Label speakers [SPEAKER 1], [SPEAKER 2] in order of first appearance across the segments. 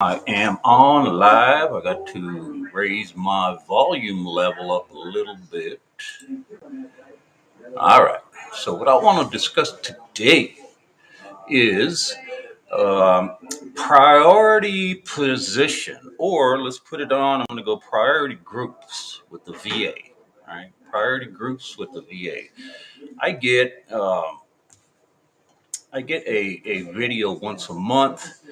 [SPEAKER 1] I am on live. I got to raise my volume level up a little bit. All right. So, what I want to discuss today is um, priority position, or let's put it on. I'm going to go priority groups with the VA. All right. Priority groups with the VA. I get. I get a video once a month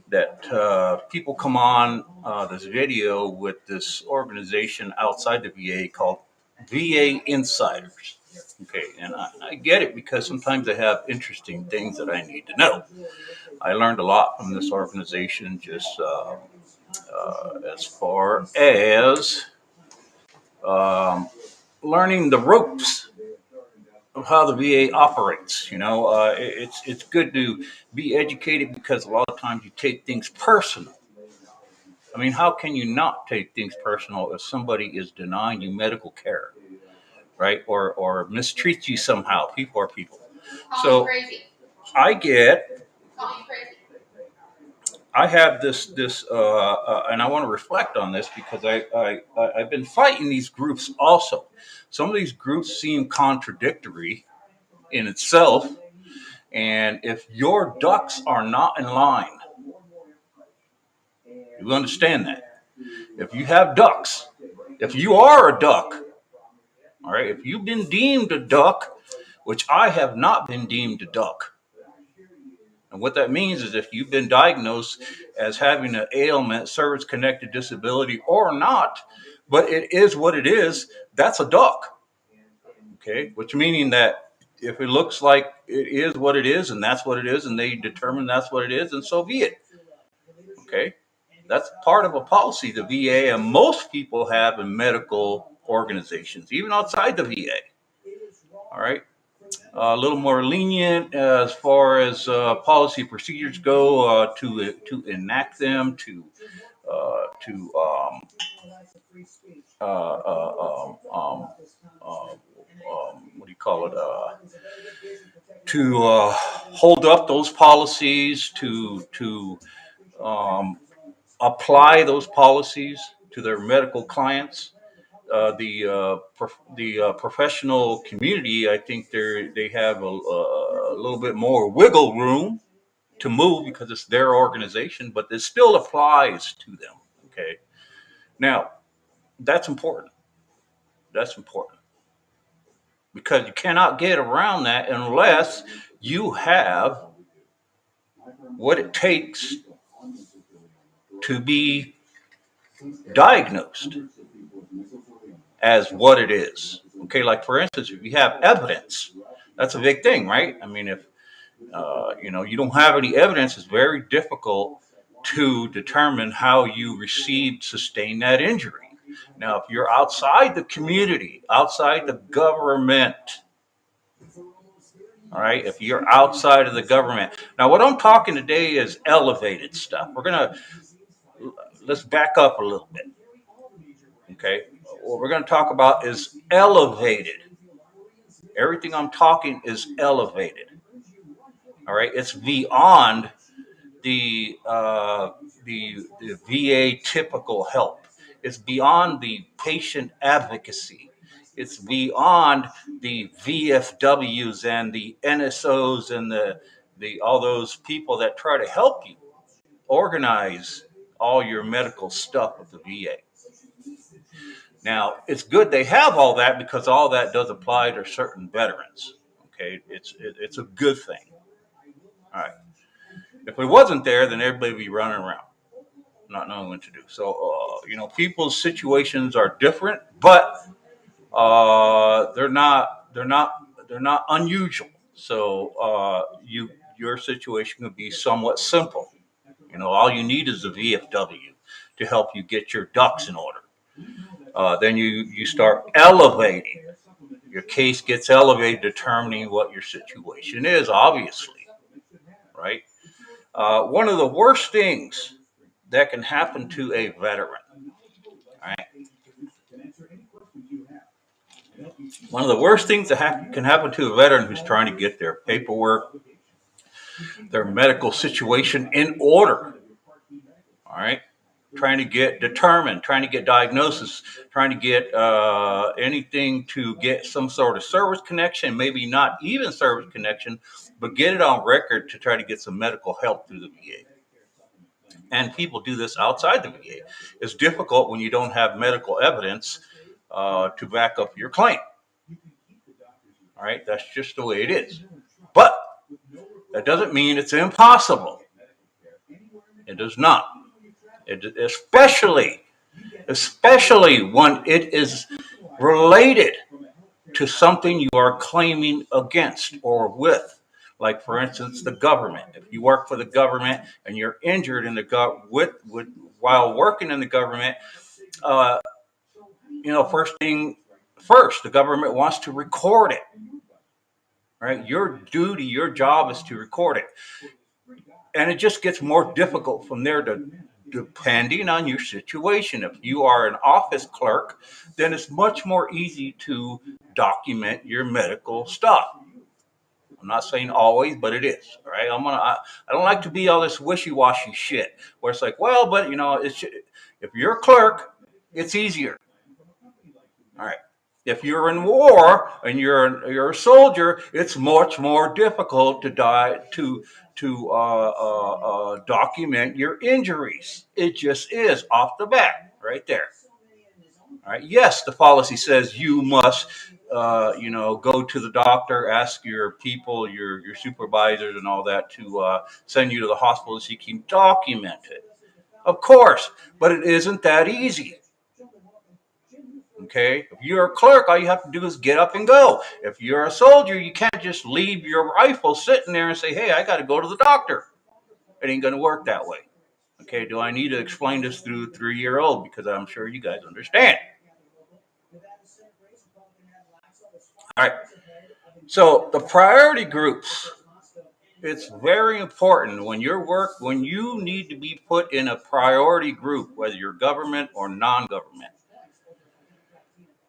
[SPEAKER 1] that people come on this video with this organization outside the VA called VA Insiders. Okay, and I get it because sometimes they have interesting things that I need to know. I learned a lot from this organization just as far as um, learning the ropes of how the VA operates. It's good to be educated because a lot of times you take things personal. I mean, how can you not take things personal if somebody is denying you medical care, right? Or mistreats you somehow? People are people. So I get, I have and I want to reflect on this because I've been fighting these groups also. Some of these groups seem contradictory in itself, and if your ducks are not in line, you understand that. If you have ducks, if you are a duck, all right, if you've been deemed a duck, which I have not been deemed a duck. And what that means is if you've been diagnosed as having an ailment, service connected disability or not, but it is what it is, that's a duck. Okay, which meaning that if it looks like it is what it is and that's what it is, and they determine that's what it is, and so be it. Okay, that's part of a policy the VA and most people have in medical organizations, even outside the VA. All right. A little more lenient as far as policy procedures go to enact them to what do you call it to hold up those policies to apply those policies to their medical clients. The professional community, I think they have a little bit more wiggle room to move because it's their organization, but it still applies to them. Okay, now that's important. That's important because you cannot get around that unless you have what it takes to be diagnosed as what it is. Okay, like for instance, if you have evidence, that's a big thing, right? I mean, if you don't have any evidence, it's very difficult to determine how you sustained that injury. Now, if you're outside the community, outside the government, all right, if you're outside of the government. Now, what I'm talking today is elevated stuff. Let's back up a little bit. Okay. What we're going to talk about is elevated. Everything I'm talking is elevated. All right. It's beyond the VA typical help. It's beyond the patient advocacy. It's beyond the VFWs and the NSOs and the all those people that try to help you organize all your medical stuff with the VA. Now, it's good they have all that because all that does apply to certain veterans. Okay, it's a good thing. All right. If it wasn't there, then everybody would be running around, not knowing what to do. So, people's situations are different, but they're not unusual. So, your situation could be somewhat simple. All you need is a VFW to help you get your ducks in order. Then you start elevating. Your case gets elevated, determining what your situation is, obviously, right? One of the worst things that can happen to a veteran, right? One of the worst things that can happen to a veteran who's trying to get their paperwork, their medical situation in order. All right. Trying to get determined, trying to get diagnosis, trying to get anything to get some sort of service connection, maybe not even service connection, but get it on record to try to get some medical help through the VA. And people do this outside the VA. It's difficult when you don't have medical evidence to back up your claim. All right, that's just the way it is. But that doesn't mean it's impossible. It does not. Especially when it is related to something you are claiming against or with. Like, for instance, the government. If you work for the government and you're injured in the while working in the government, uh, first thing first, the government wants to record it. Right? Your duty, your job is to record it. And it just gets more difficult from there depending on your situation. If you are an office clerk, then it's much more easy to document your medical stuff. I'm not saying always, but it is. All right. I don't like to be all this wishy-washy shit where it's like, well, but if you're a clerk, it's easier. All right. If you're in war and you're a soldier, it's much more difficult to document your injuries. It just is off the bat, right there. All right. Yes, the policy says you must, go to the doctor, ask your people, your supervisors, and all that to send you to the hospital so you can document it. Of course, but it isn't that easy. Okay, if you're a clerk, all you have to do is get up and go. If you're a soldier, you can't just leave your rifle sitting there and say, "Hey, I got to go to the doctor." It ain't going to work that way. Okay, do I need to explain this through a 3-year-old? Because I'm sure you guys understand. All right. So the priority groups, it's very important when you need to be put in a priority group, whether you're government or non-government.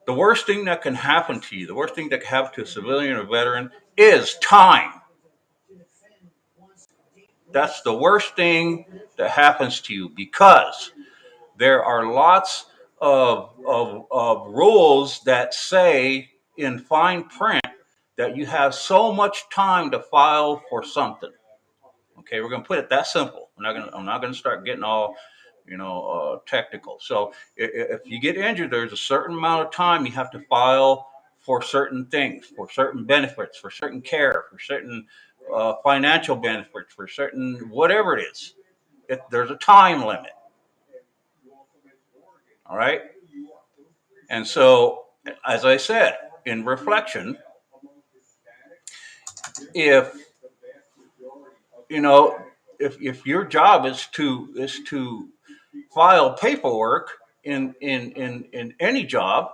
[SPEAKER 1] The worst thing that can happen to you, the worst thing that can happen to a civilian or veteran is time. That's the worst thing that happens to you because there are lots of rules that say in fine print that you have so much time to file for something. Okay, we're going to put it that simple. I'm not going to start getting all, technical. So if you get injured, there's a certain amount of time you have to file for certain things, for certain benefits, for certain care, for certain financial benefits, for certain whatever it is. There's a time limit. All right. And so, as I said, in reflection, if you know, if your job is to file paperwork in any job,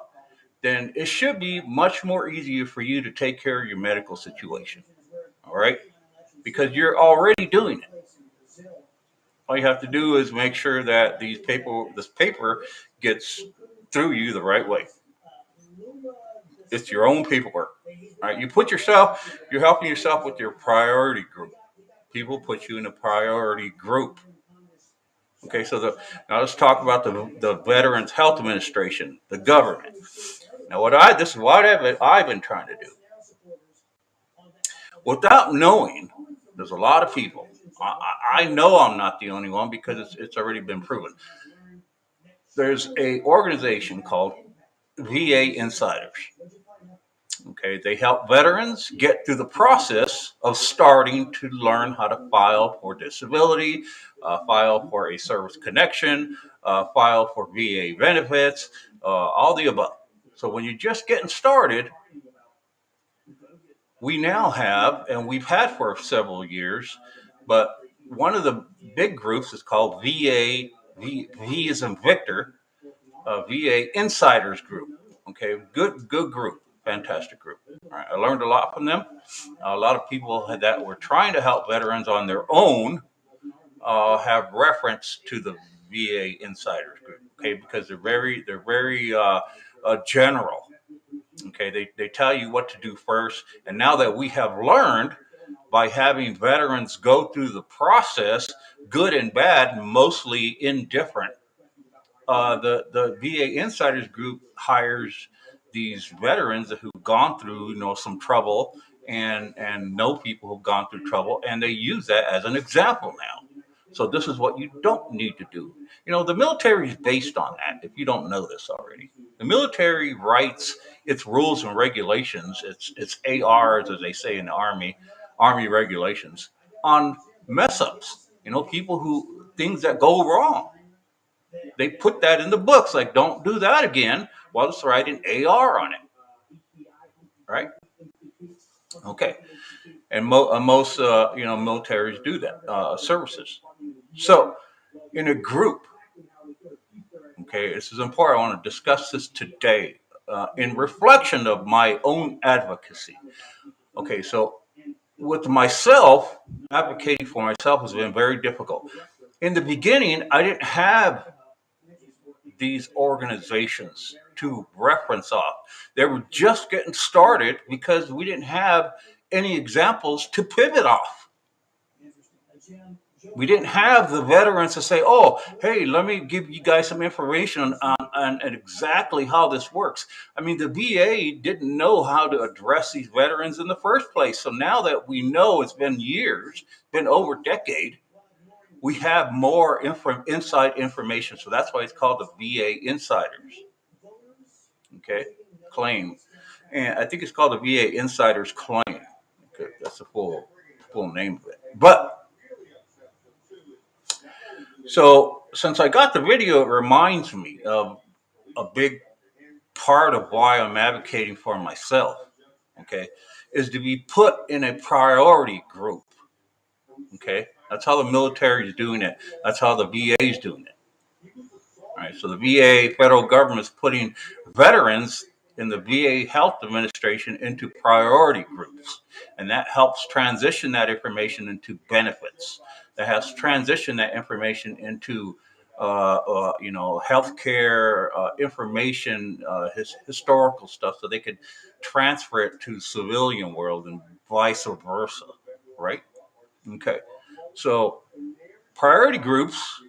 [SPEAKER 1] then it should be much more easier for you to take care of your medical situation. All right, because you're already doing it. All you have to do is make sure that this paper gets through you the right way. It's your own paperwork. All right, you're helping yourself with your priority group. People put you in a priority group. Okay, so now let's talk about the Veterans Health Administration, the government. Now, this is what I've been trying to do. Without knowing, there's a lot of people. I know I'm not the only one because it's already been proven. There's a organization called VA Insiders. Okay, they help veterans get through the process of starting to learn how to file for disability, file for a service connection, file for VA benefits, all the above. So when you're just getting started, we now have, and we've had for several years, but one of the big groups is called V is in Victor, VA Insiders Group. Okay, good group, fantastic group. All right, I learned a lot from them. A lot of people that were trying to help veterans on their own have reference to the VA Insiders Group. Okay, because they're very general. Okay, they tell you what to do first, and now that we have learned by having veterans go through the process, good and bad, mostly indifferent. The VA Insiders Group hires these veterans who've gone through some trouble and know people who've gone through trouble, and they use that as an example now. So this is what you don't need to do. The military is based on that. If you don't know this already, the military writes its rules and regulations. It's ARs, as they say in the Army regulations, on mess ups. People who things that go wrong. They put that in the books, like don't do that again. Well, it's writing AR on it, right? Okay, and most militaries do that, services. So in a group, okay, this is important. I want to discuss this today in reflection of my own advocacy. Okay, so with myself, advocating for myself has been very difficult. In the beginning, I didn't have these organizations to reference off. They were just getting started because we didn't have any examples to pivot off. We didn't have the veterans to say, oh, hey, let me give you guys some information on exactly how this works. I mean, the VA didn't know how to address these veterans in the first place. So now that we know it's been years, been over a decade, we have more inside information. So that's why it's called the VA Insiders. Okay, claim. And I think it's called the VA Insiders Claim. Okay, that's the full name of it. But so since I got the video, it reminds me of a big part of why I'm advocating for myself. Okay, is to be put in a priority group. Okay, that's how the military is doing it. That's how the VA is doing it. All right, so the VA federal government is putting veterans in the VA Health Administration into priority groups, and that helps transition that information into benefits. That has transitioned that information into healthcare information, historical stuff, so they could transfer it to civilian world and vice versa, right? Okay, so priority groups.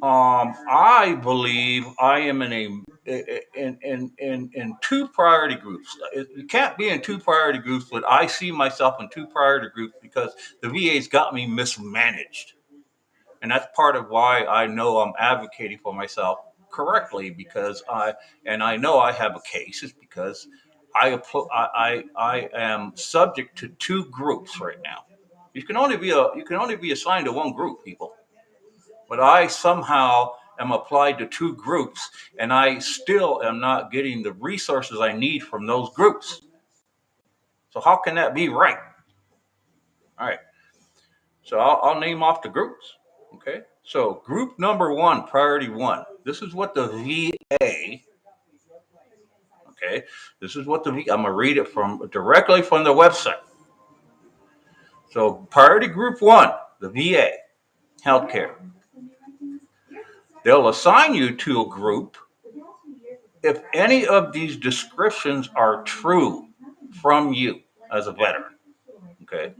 [SPEAKER 1] I believe I am in two priority groups. You can't be in two priority groups, but I see myself in two priority groups because the VA's got me mismanaged, and that's part of why I know I'm advocating for myself correctly, because I know I have a case. Is because I am subject to two groups right now. You can only be assigned to one group, people. But I somehow am applied to two groups, and I still am not getting the resources I need from those groups. So how can that be right? All right. So I'll name off the groups. Okay. So group number one, priority one. This is what the VA. Okay. This is what I'm gonna read it from directly from the website. So priority group one, the VA, healthcare. They'll assign you to a group if any of these descriptions are true from you as a veteran. Okay.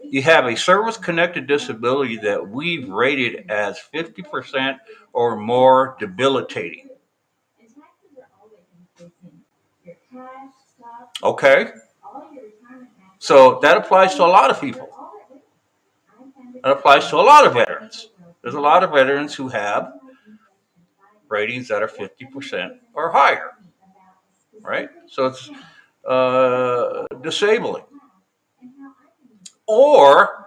[SPEAKER 1] You have a service connected disability that we've rated as 50% or more debilitating. Okay. So that applies to a lot of people. That applies to a lot of veterans. There's a lot of veterans who have ratings that are 50% or higher. Right? So it's disabling. Or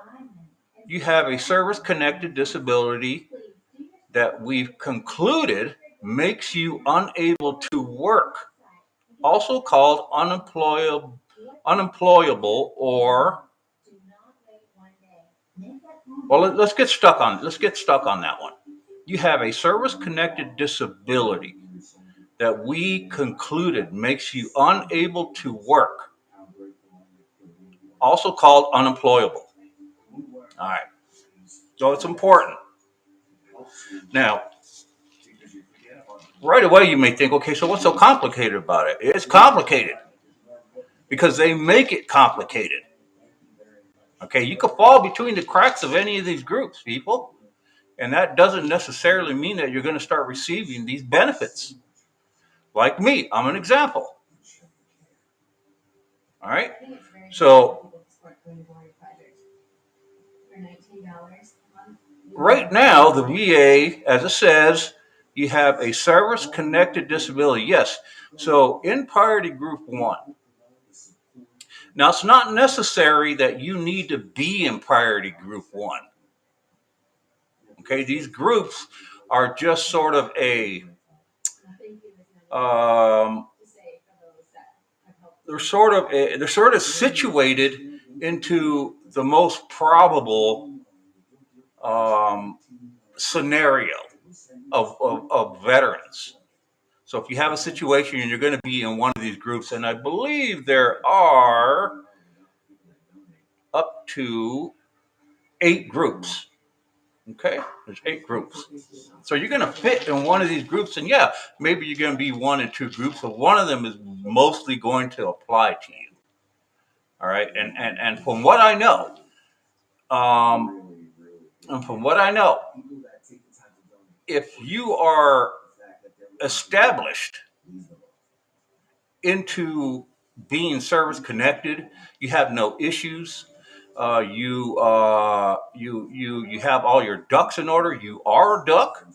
[SPEAKER 1] you have a service connected disability that we've concluded makes you unable to work, also called unemployable, or well, let's get stuck on that one. You have a service connected disability that we concluded makes you unable to work, also called unemployable. All right. So it's important. Now, right away you may think, okay, so what's so complicated about it? It's complicated because they make it complicated. Okay, you could fall between the cracks of any of these groups, people. And that doesn't necessarily mean that you're going to start receiving these benefits. Like me, I'm an example. All right. So right now, the VA, as it says, you have a service connected disability. Yes. So in priority group one, now it's not necessary that you need to be in priority group one. Okay. These groups are just sort of um, they're sort of situated into the most probable scenario of veterans. So if you have a situation and you're going to be in one of these groups, and I believe there are up to 8 groups. Okay, there's 8 groups. So you're going to fit in one of these groups, and yeah, maybe you're going to be 1 and 2 groups, but one of them is mostly going to apply to you. All right, and from what I know, and from what I know, if you are established into being service connected, you have no issues. You have all your ducks in order. You are a duck,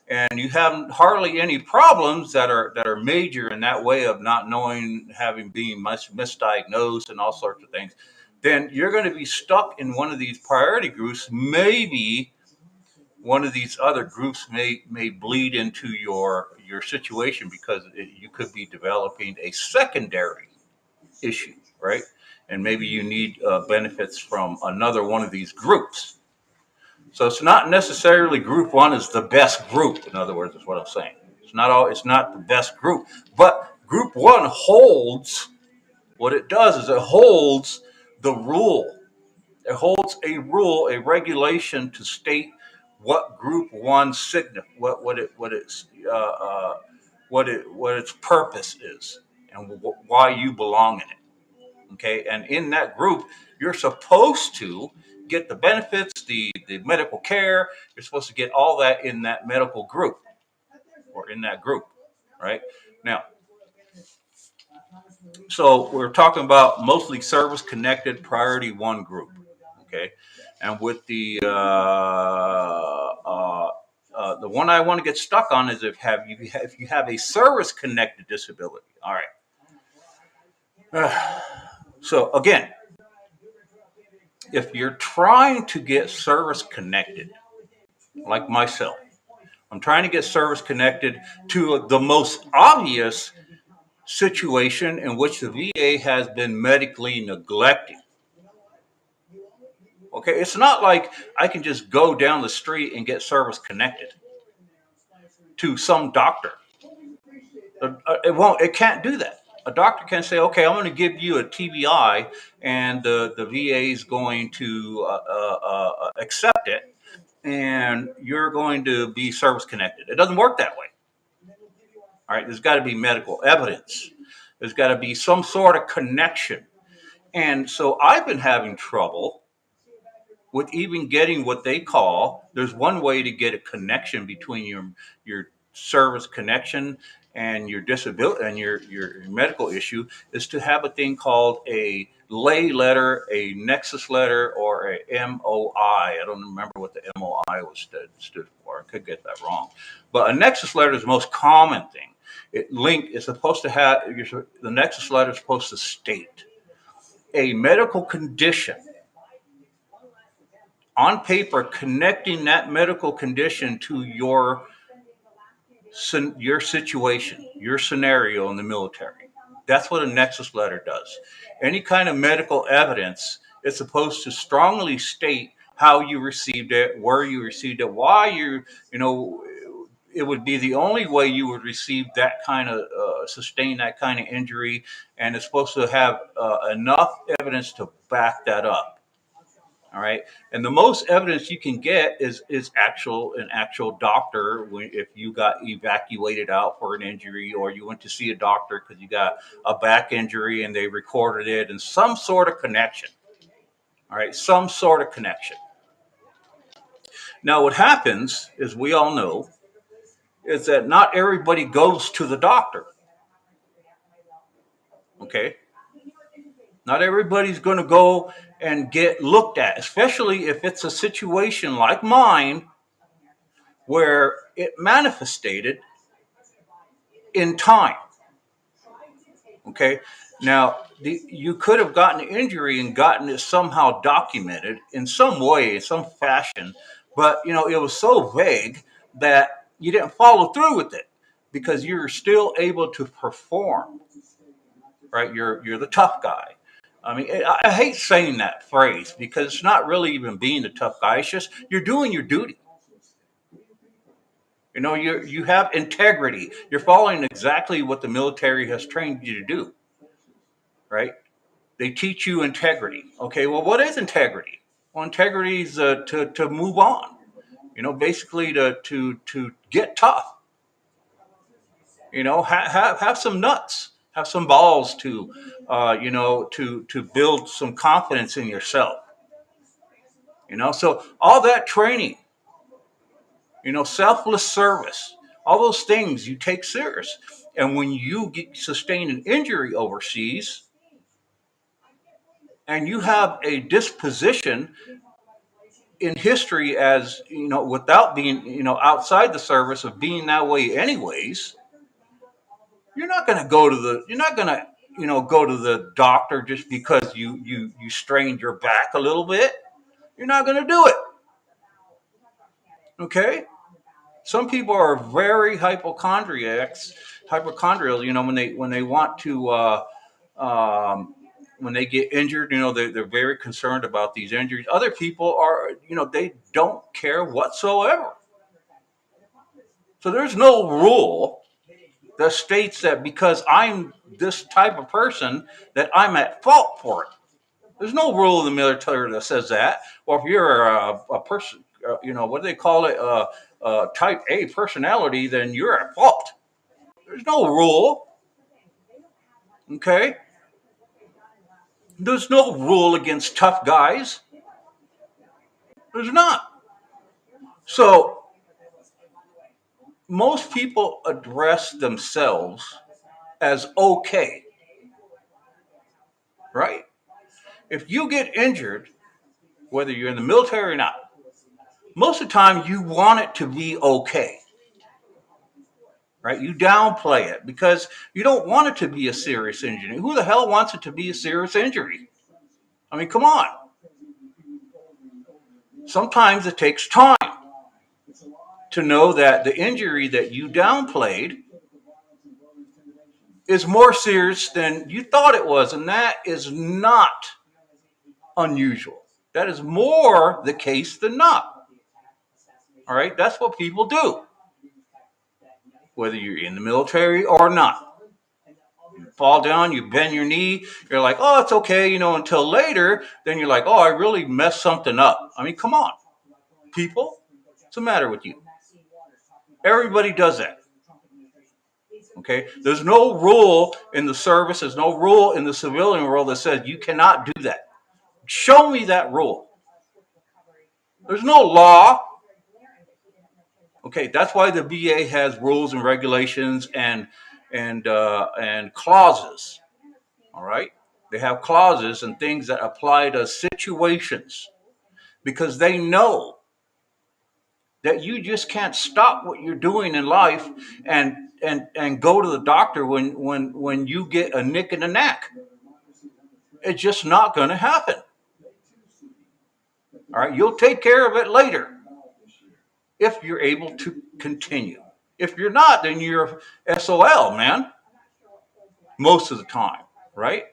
[SPEAKER 1] and you have hardly any problems that are major in that way of not knowing, having being misdiagnosed, and all sorts of things. Then you're going to be stuck in one of these priority groups. Maybe one of these other groups may bleed into your situation because you could be developing a secondary issue, right? And maybe you need benefits from another one of these groups. So it's not necessarily group one is the best group. In other words, is what I'm saying. It's not the best group, but group one holds what it does is it holds the rule. It holds a rule, a regulation to state what group one signifies, what its purpose is, and why you belong in it. Okay, and in that group, you're supposed to get the benefits, the medical care. You're supposed to get all that in that medical group or in that group, right? Now, so we're talking about mostly service connected priority one group. Okay, and with the one I want to get stuck on is if you have a service connected disability. All right. So again, if you're trying to get service connected, like myself, I'm trying to get service connected to the most obvious situation in which the VA has been medically neglected. Okay, it's not like I can just go down the street and get service connected to some doctor. It won't. It can't do that. A doctor can say, "Okay, I'm going to give you a TBI, and the VA is going to accept it, and you're going to be service connected." It doesn't work that way. All right, there's got to be medical evidence. There's got to be some sort of connection, and so I've been having trouble with even getting what they call. There's one way to get a connection between your service connection and your disability and your medical issue is to have a thing called a lay letter, a nexus letter, or a MOI. I don't remember what the MOI stood for. I could get that wrong, but a nexus letter is the most common thing. It's supposed to have the nexus letter is supposed to state a medical condition on paper, connecting that medical condition to your situation, your scenario in the military. That's what a nexus letter does. Any kind of medical evidence is supposed to strongly state how you received it, where you received it, why you know, it would be the only way you would receive that kind of sustain that kind of injury, and it's supposed to have enough evidence to back that up. All right, and the most evidence you can get is an actual doctor if you got evacuated out for an injury, or you went to see a doctor because you got a back injury and they recorded it and some sort of connection. All right, some sort of connection. Now, what happens is we all know is that not everybody goes to the doctor. Okay, not everybody's going to go and get looked at, especially if it's a situation like mine where it manifested in time. Okay. Now, you could have gotten an injury and gotten it somehow documented in some way, in some fashion, but it was so vague that you didn't follow through with it because you're still able to perform. Right? You're the tough guy. I mean, I hate saying that phrase because it's not really even being the tough guy. It's just you're doing your duty. You have integrity. You're following exactly what the military has trained you to do. Right? They teach you integrity. Okay, well, what is integrity? Well, integrity is to move on. Basically to get tough. Have some nuts, have some balls to, to build some confidence in yourself. So all that training, selfless service, all those things you take serious. And when you sustain an injury overseas, and you have a disposition in history as without being outside the service of being that way anyways, you're not going to go to the doctor just because you strained your back a little bit. You're not going to do it. Okay. Some people are very hypochondrial, when they want to when they get injured, they're very concerned about these injuries. Other people are, they don't care whatsoever. So there's no rule that states that because I'm this type of person that I'm at fault for it. There's no rule in the military that says that. Or if you're a person, what do they call it, type A personality, then you're at fault. There's no rule. Okay? There's no rule against tough guys. There's not. So most people address themselves as okay, right? If you get injured, whether you're in the military or not, most of the time you want it to be okay, right? You downplay it because you don't want it to be a serious injury. Who the hell wants it to be a serious injury? I mean, come on. Sometimes it takes time to know that the injury that you downplayed is more serious than you thought it was, and that is not unusual. That is more the case than not. All right, that's what people do, whether you're in the military or not. You fall down, you bend your knee, you're like, oh, it's okay, until later, then you're like, oh, I really messed something up. I mean, come on, people, what's the matter with you? Everybody does that. Okay, there's no rule in the service, there's no rule in the civilian world that says you cannot do that. Show me that rule. There's no law. Okay, that's why the VA has rules and regulations and clauses. All right, they have clauses and things that apply to situations because they know that you just can't stop what you're doing in life and go to the doctor when you get a nick in the neck. It's just not going to happen. All right, you'll take care of it later if you're able to continue. If you're not, then you're SOL, man. Most of the time, right?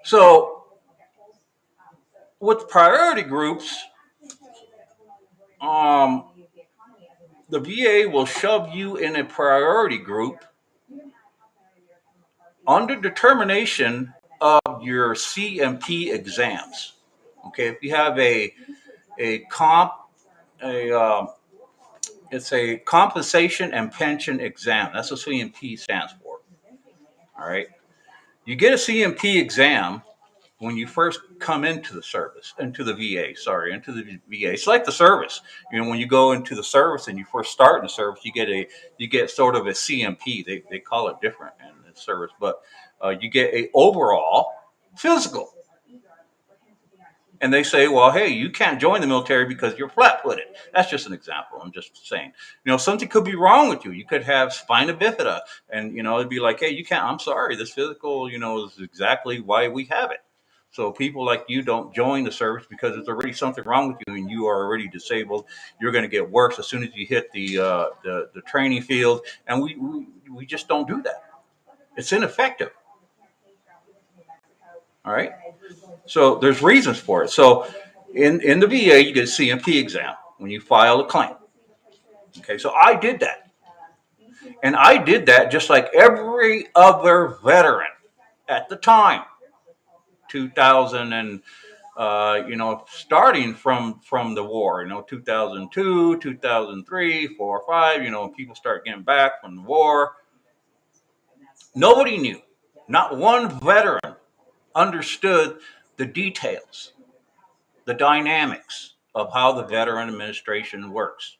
[SPEAKER 1] So with priority groups, um, the VA will shove you in a priority group under determination of your CMP exams. Okay, if you have a comp a it's a compensation and pension exam. That's what CMP stands for. All right, you get a CMP exam, when you first come into the service, into the VA, sorry, into the VA. It's like the service. You know, when you go into the service and you first start in the service, you get sort of a CMP. They call it different in the service, but you get a overall physical. And they say, well, hey, you can't join the military because you're flat-footed. That's just an example. I'm just saying, you know, something could be wrong with you. You could have spina bifida, and you know, it'd be like, hey, you can't. I'm sorry, this physical, you know, is exactly why we have it. So people like you don't join the service because there's already something wrong with you, and you are already disabled. You're going to get worse as soon as you hit the training field, and we just don't do that. It's ineffective. All right. So there's reasons for it. So in the VA, you get a CMP exam when you file a claim. Okay, so I did that. And I did that just like every other veteran at the time, 2000 and, you know, starting from the war, you know, 2002, 2003, 4, 5, you know, people start getting back from the war. Nobody knew. Not one veteran understood the details, the dynamics of how the Veteran Administration works.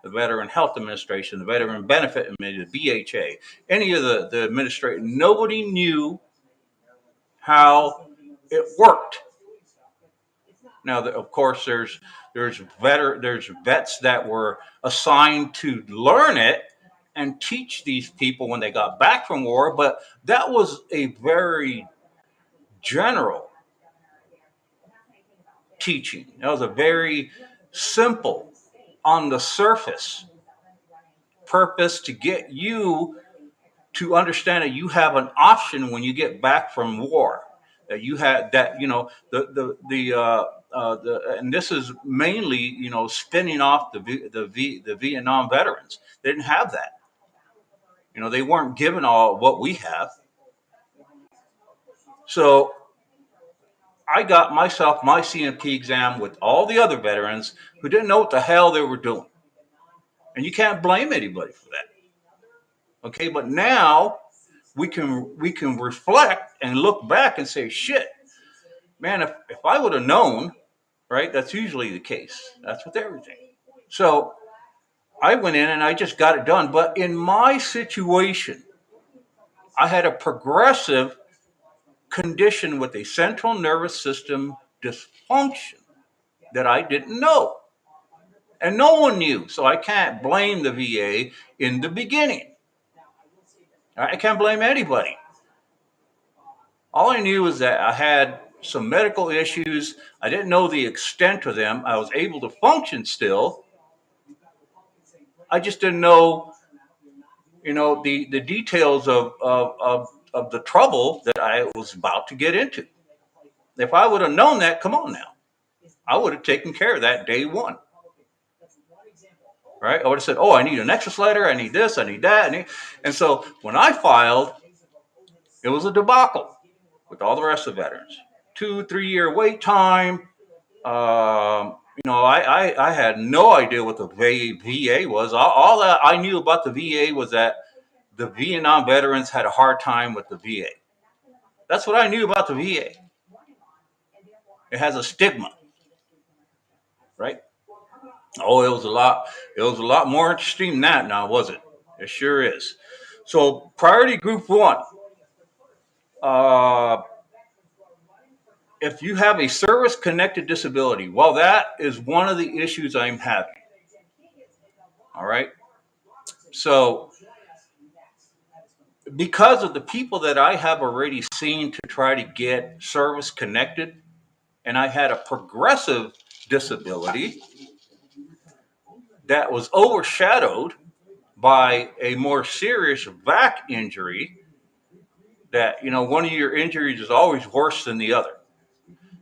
[SPEAKER 1] The Veteran Health Administration, the Veteran Benefit Administration, the VHA, any of the administration, nobody knew how it worked. Now, of course, there's vets that were assigned to learn it and teach these people when they got back from war, but that was a very general teaching. That was a very simple, on the surface purpose to get you to understand that you have an option when you get back from war. That you had that, you know, and this is mainly, you know, spinning off the Vietnam veterans. They didn't have that. You know, they weren't given all what we have. So I got myself my CMP exam with all the other veterans who didn't know what the hell they were doing. And you can't blame anybody for that. Okay, but now we can reflect and look back and say, shit, man, if I would have known, right? That's usually the case. That's with everything. So I went in and I just got it done. But in my situation, I had a progressive condition with a central nervous system dysfunction that I didn't know. And no one knew. So I can't blame the VA in the beginning. I can't blame anybody. All I knew was that I had some medical issues. I didn't know the extent of them. I was able to function still. I just didn't know, you know, the details of the trouble that I was about to get into. If I would have known that, come on now, I would have taken care of that day one. Right? I would have said, oh, I need an extra letter. I need this. I need that. And so when I filed, it was a debacle with all the rest of the veterans. 2-3 year wait time. You know, I had no idea what the VA was. All that I knew about the VA was that the Vietnam veterans had a hard time with the VA. That's what I knew about the VA. It has a stigma, right? Oh, it was a lot. It was a lot more interesting than that. Now, was it? It sure is. So, priority group one. Uh, if you have a service-connected disability, well, that is one of the issues I'm having. All right. So, because of the people that I have already seen to try to get service connected, and I had a progressive disability that was overshadowed by a more serious back injury, that, you know, one of your injuries is always worse than the other.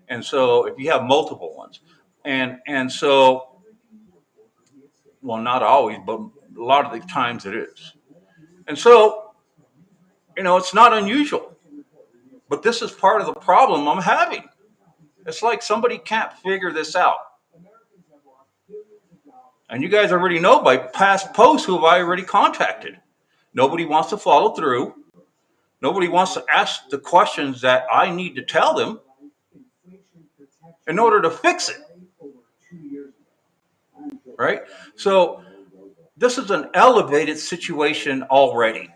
[SPEAKER 1] And so if you have multiple ones, and so, well, not always, but a lot of the times it is. And so, you know, it's not unusual, but this is part of the problem I'm having. It's like somebody can't figure this out. And you guys already know by past posts who have I already contacted. Nobody wants to follow through. Nobody wants to ask the questions that I need to tell them. in order to fix it, right? So this is an elevated situation already.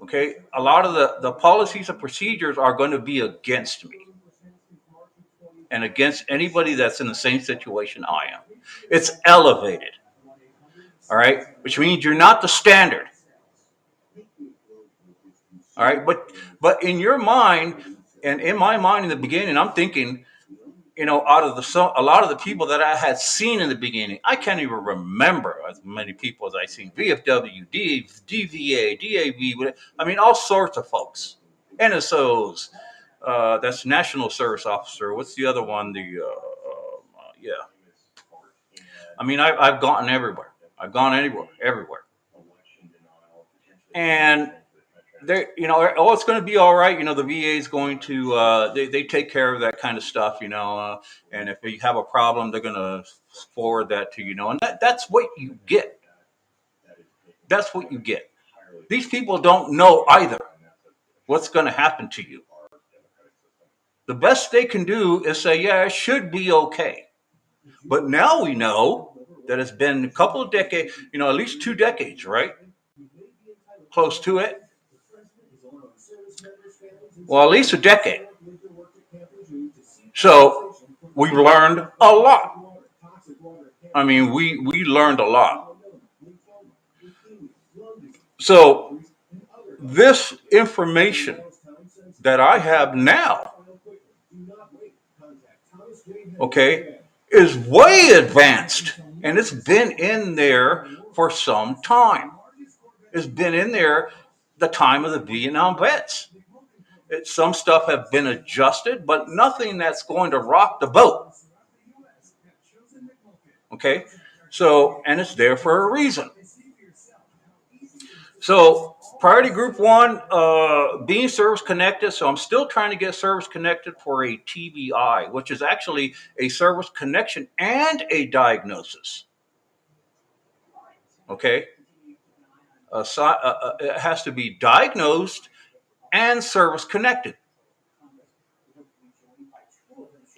[SPEAKER 1] Okay, a lot of the policies and procedures are going to be against me and against anybody that's in the same situation I am. It's elevated, all right, which means you're not the standard, all right. But in your mind and in my mind in the beginning, I'm thinking, out of a lot of the people that I had seen in the beginning, I can't even remember as many people as I seen. VFW, DVA, DAV. I mean, all sorts of folks. NSOs. That's National Service Officer. What's the other one? Yeah. I mean, I've gone everywhere. I've gone anywhere, everywhere, and they, oh, it's going to be all right. The VA is going to, they take care of that kind of stuff, and if you have a problem, they're going to forward that to and that's what you get. That's what you get. These people don't know either what's going to happen to you. The best they can do is say, yeah, it should be okay. But now we know that it's been a couple of decades, at least 2 decades, right? Close to it. Well, at least a decade. So we've learned a lot. I mean, we learned a lot. So this information that I have now, okay, is way advanced, and it's been in there for some time. It's been in there the time of the Vietnam vets. Some stuff have been adjusted, but nothing that's going to rock the boat. Okay, so and it's there for a reason. So priority group one, being service connected. So I'm still trying to get service connected for a TBI, which is actually a service connection and a diagnosis. Okay, it has to be diagnosed and service connected.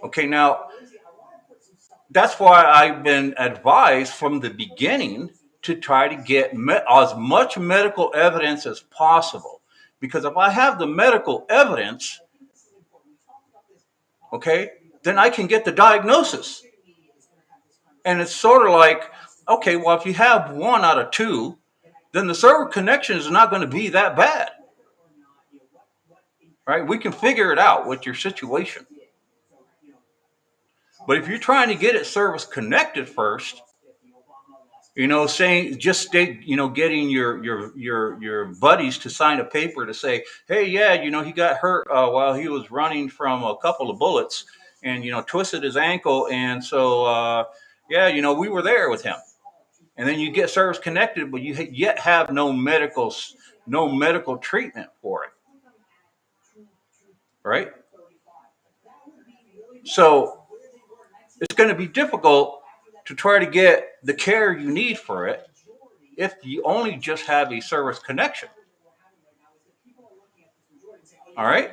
[SPEAKER 1] Okay, now that's why I've been advised from the beginning to try to get as much medical evidence as possible. Because if I have the medical evidence, okay, then I can get the diagnosis. And it's sort of like, okay, well, if you have 1 out of 2, then the server connection is not going to be that bad. Right? We can figure it out with your situation. But if you're trying to get it service connected first, saying just state, getting your buddies to sign a paper to say, hey, yeah, he got hurt while he was running from a couple of bullets, and twisted his ankle, and so yeah, we were there with him, and then you get service connected, but you yet have no medical treatment for it, right? So it's going to be difficult to try to get the care you need for it if you only just have a service connection. All right.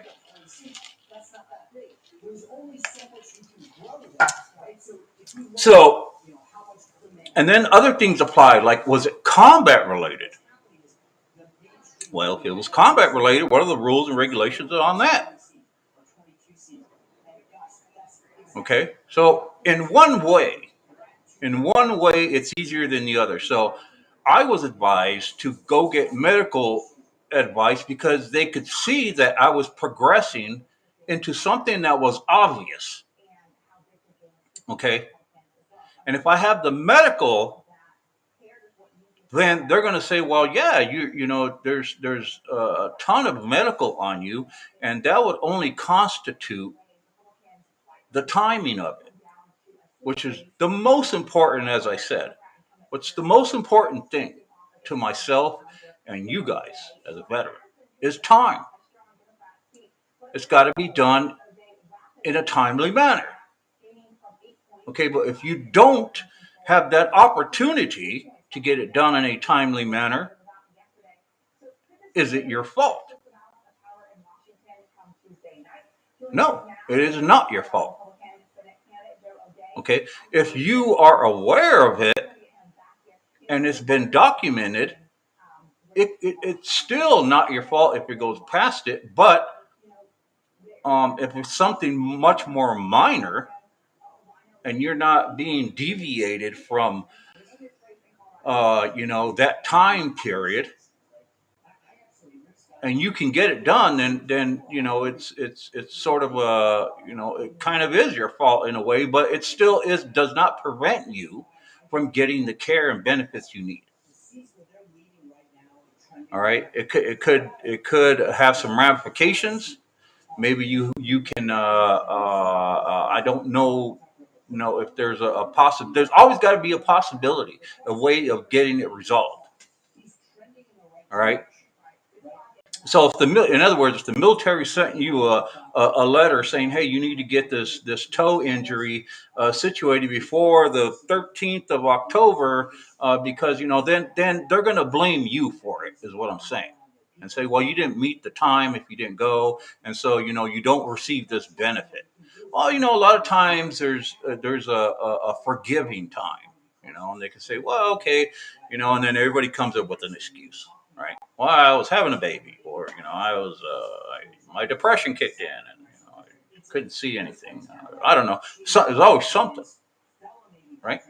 [SPEAKER 1] So, and then other things apply, like, was it combat related? Well, if it was combat related, what are the rules and regulations on that? Okay. So in one way, it's easier than the other. So I was advised to go get medical advice because they could see that I was progressing into something that was obvious. Okay. And if I have the medical, then they're going to say, well, yeah, there's a ton of medical on you, and that would only constitute the timing of it, which is the most important, as I said. What's the most important thing to myself and you guys as a veteran is time. It's got to be done in a timely manner. Okay, but if you don't have that opportunity to get it done in a timely manner, is it your fault? No, it is not your fault. Okay. If you are aware of it and it's been documented, it's still not your fault if it goes past it. But if it's something much more minor and you're not being deviated from, that time period, and you can get it done, then it's sort of a, it kind of is your fault in a way, but it still is does not prevent you from getting the care and benefits you need. All right, it could have some ramifications. Maybe you can I don't know if there's a possible. There's always got to be a possibility, a way of getting it resolved. All right. So in other words, if the military sent you a letter saying, "Hey, you need to get this toe injury situated before the 13th of October," because then they're going to blame you for it, is what I'm saying, and say, "Well, you didn't meet the time if you didn't go, and so you don't receive this benefit." Well, a lot of times there's a forgiving time, and they can say, "Well, okay," and then everybody comes up with an excuse, right? Well, I was having a baby, or I was my depression kicked in, and I couldn't see anything. I don't know. So, there's always something, right?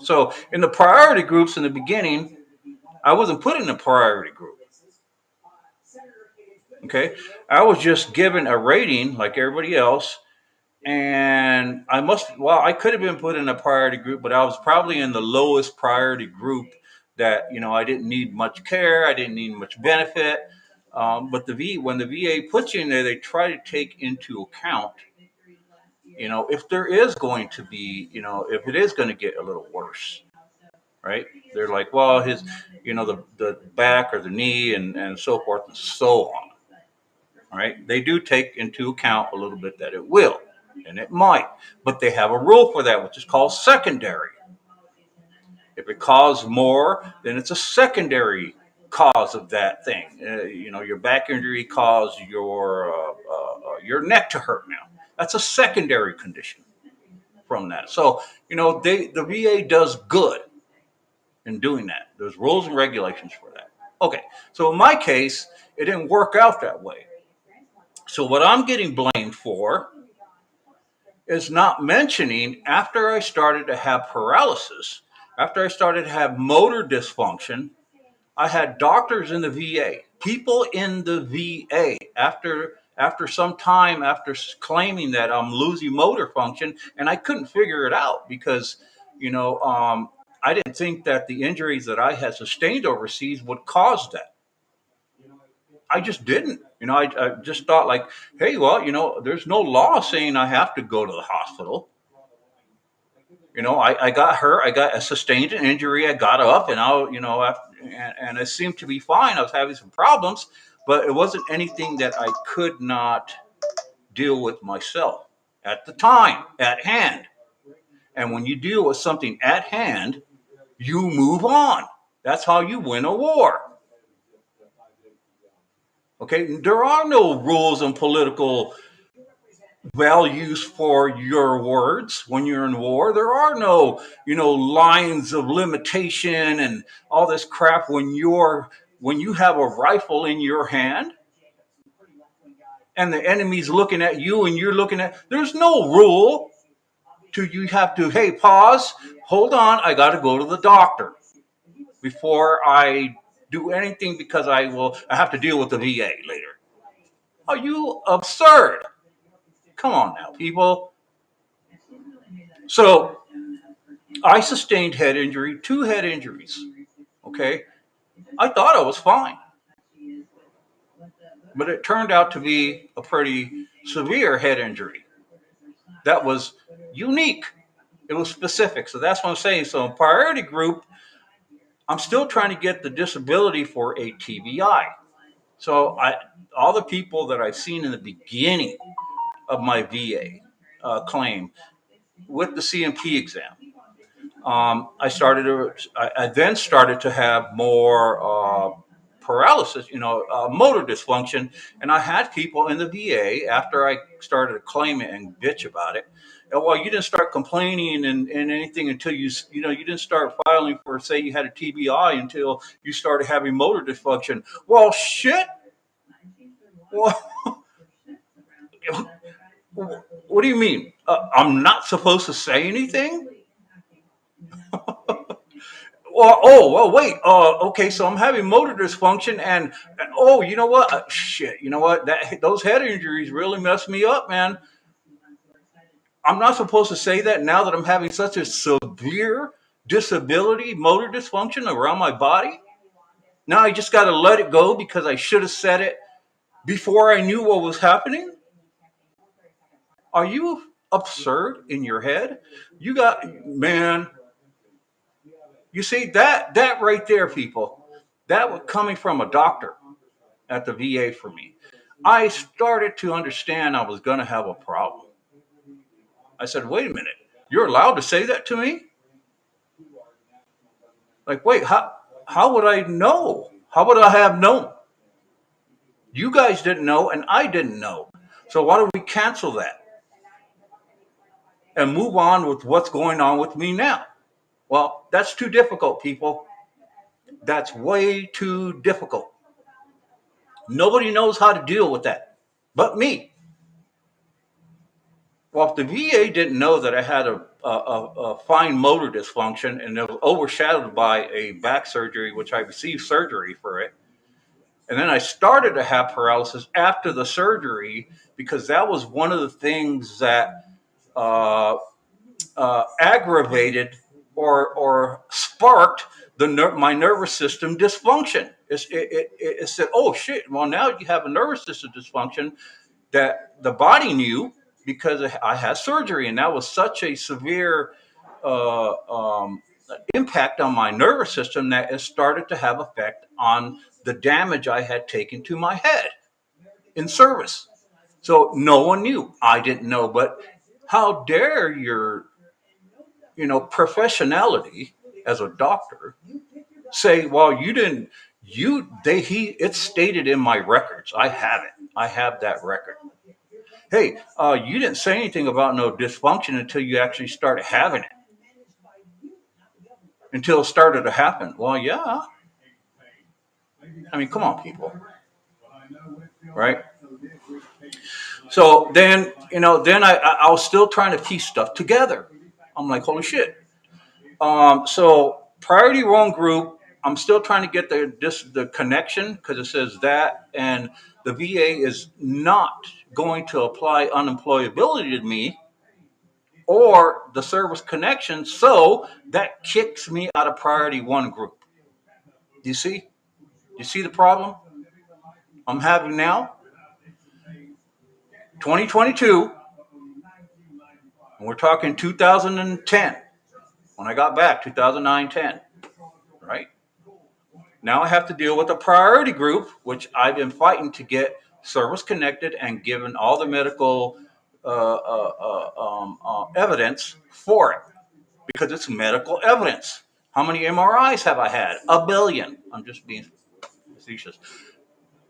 [SPEAKER 1] So in the priority groups in the beginning, I wasn't put in a priority group. Okay, I was just given a rating like everybody else, and I could have been put in a priority group, but I was probably in the lowest priority group. That I didn't need much care, I didn't need much benefit. But when the VA puts you in there, they try to take into account, if there is going to be, if it is going to get a little worse, right? They're like, well, the back or the knee and so forth and so on, right? They do take into account a little bit that it will, and it might, but they have a rule for that, which is called secondary. If it caused more, then it's a secondary cause of that thing. Your back injury caused your neck to hurt now. That's a secondary condition from that. So, the VA does good in doing that. There's rules and regulations for that. Okay. So in my case, it didn't work out that way. So what I'm getting blamed for is not mentioning after I started to have paralysis, after I started to have motor dysfunction, I had doctors in the VA, people in the VA, after some time after claiming that I'm losing motor function, and I couldn't figure it out because, I didn't think that the injuries that I had sustained overseas would cause that. I just didn't. I just thought like, hey, well, there's no law saying I have to go to the hospital. I got hurt. I got a sustained an injury. I got up, and and it seemed to be fine. I was having some problems, but it wasn't anything that I could not deal with myself at the time, at hand. And when you deal with something at hand, you move on. That's how you win a war. Okay, there are no rules and political values for your words when you're in war. There are no, lines of limitation and all this crap when you have a rifle in your hand and the enemy's looking at you and you're looking at. There's no rule to you have to. Hey, pause. Hold on. I got to go to the doctor before I do anything because I have to deal with the VA later. Are you absurd? Come on now, people. So I sustained head injury, two head injuries. Okay. I thought I was fine, but it turned out to be a pretty severe head injury that was unique. It was specific. So that's what I'm saying. So in priority group, I'm still trying to get the disability for a TBI. So all the people that I've seen in the beginning of my VA claim with the CMP exam, I then started to have more paralysis, motor dysfunction. And I had people in the VA after I started to claim it and bitch about it. Well, you didn't start complaining and anything until you didn't start filing for, say, you had a TBI until you started having motor dysfunction. Well, shit. Well, what do you mean? I'm not supposed to say anything? Well, wait. Okay, so I'm having motor dysfunction, and oh, you know what? Shit, you know what? Those head injuries really messed me up, man. I'm not supposed to say that now that I'm having such a severe disability, motor dysfunction around my body. Now I just got to let it go because I should have said it before I knew what was happening. Are you absurd in your head? You got, man. You see that right there, people. That was coming from a doctor at the VA for me. I started to understand I was going to have a problem. I said, "Wait a minute. You're allowed to say that to me?" Like, wait, how would I know? How would I have known? You guys didn't know, and I didn't know. So why don't we cancel that and move on with what's going on with me now? Well, that's too difficult, people. That's way too difficult. Nobody knows how to deal with that but me. Well, if the VA didn't know that I had a fine motor dysfunction and it was overshadowed by a back surgery, which I received surgery for it, and then I started to have paralysis after the surgery because that was one of the things that uh, aggravated or sparked my nervous system dysfunction. It said, "Oh shit! Well, now you have a nervous system dysfunction that the body knew because I had surgery, and that was such a severe uh, um, impact on my nervous system that it started to have effect on the damage I had taken to my head in service." So no one knew. I didn't know, but how dare your professionality as a doctor say, "Well, you didn't, it's stated in my records. I have it. I have that record. Hey, you didn't say anything about no dysfunction until you actually started having it, until it started to happen." Well, yeah. I mean, come on, people, right? So then I was still trying to piece stuff together. I'm like, holy shit. So priority one group, I'm still trying to get the connection because it says that, and the VA is not going to apply unemployability to me or the service connection, so that kicks me out of priority one group. You see? You see the problem I'm having now? 2022, and we're talking 2010, when I got back, 2009-10, right? Now I have to deal with a priority group, which I've been fighting to get service connected and given all the medical evidence for it because it's medical evidence. How many MRIs have I had? A billion. I'm just being facetious.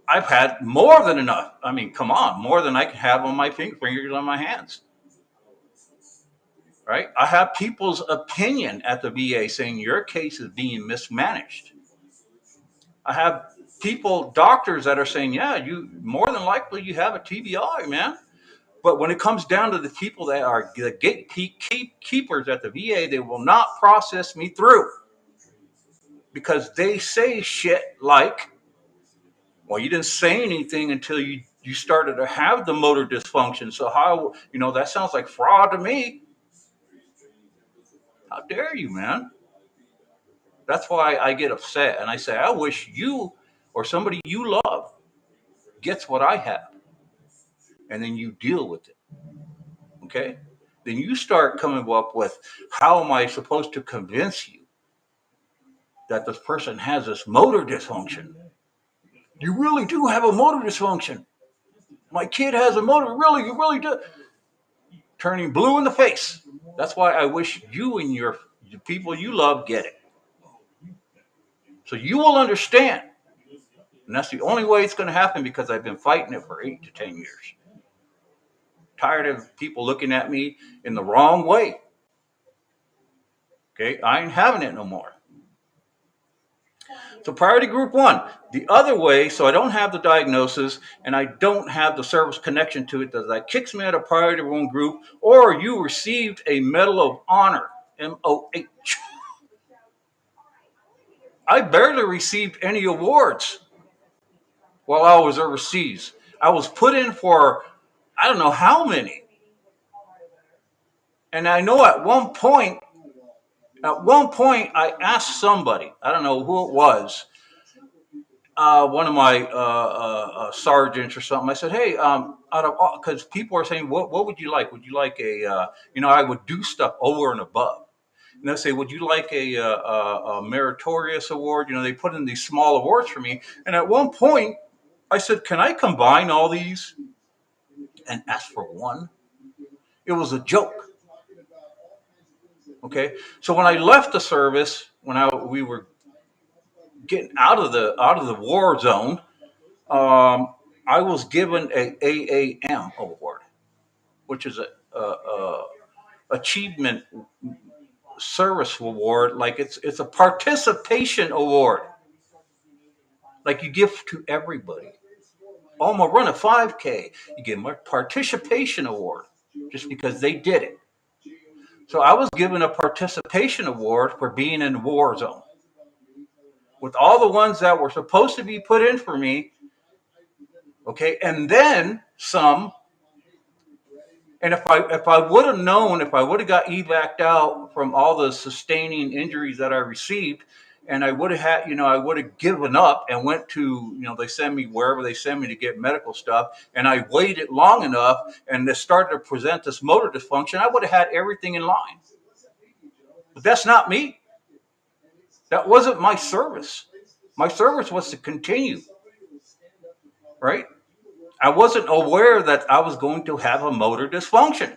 [SPEAKER 1] I've had more than enough. I mean, come on, more than I can have on my fingers on my hands. Right? I have people's opinion at the VA saying your case is being mismanaged. I have doctors that are saying, yeah, you more than likely you have a TBI, man. But when it comes down to the people that are the gatekeepers at the VA, they will not process me through because they say shit like, well, you didn't say anything until you started to have the motor dysfunction. So how, that sounds like fraud to me. How dare you, man? That's why I get upset. And I say, I wish you or somebody you love gets what I have. And then you deal with it. Okay? Then you start coming up with, how am I supposed to convince you that this person has this motor dysfunction? You really do have a motor dysfunction. My kid has a motor. Really, you really do. Turning blue in the face. That's why I wish you and the people you love get it. So you will understand. And that's the only way it's going to happen because I've been fighting it for 8 to 10 years. Tired of people looking at me in the wrong way. Okay, I ain't having it no more. So priority group one, the other way, so I don't have the diagnosis and I don't have the service connection to it, that kicks me out of priority one group, or you received a Medal of Honor, MOH. I barely received any awards while I was overseas. I was put in for I don't know how many. And I know at one point, I asked somebody, I don't know who it was, one of my sergeants or something. I said, "Hey, out of because people are saying, what would you like? Would you like I would do stuff over and above." And they say, "Would you like a meritorious award?" They put in these small awards for me. And at one point, I said, "Can I combine all these and ask for one?" It was a joke. Okay, so when I left the service, we were getting out of the war zone, I was given a AAM award, which is a achievement service award. Like it's a participation award, like you give to everybody. Oh, I'm gonna run a 5K. You give them a participation award just because they did it. So I was given a participation award for being in the war zone with all the ones that were supposed to be put in for me. Okay, and then some. And if I would have known, if I would have got evac'd out from all the sustaining injuries that I received, and I would have I would have given up and went to, they send me wherever they send me to get medical stuff, and I waited long enough, and they started to present this motor dysfunction, I would have had everything in line. But that's not me. That wasn't my service. My service was to continue, right? I wasn't aware that I was going to have a motor dysfunction.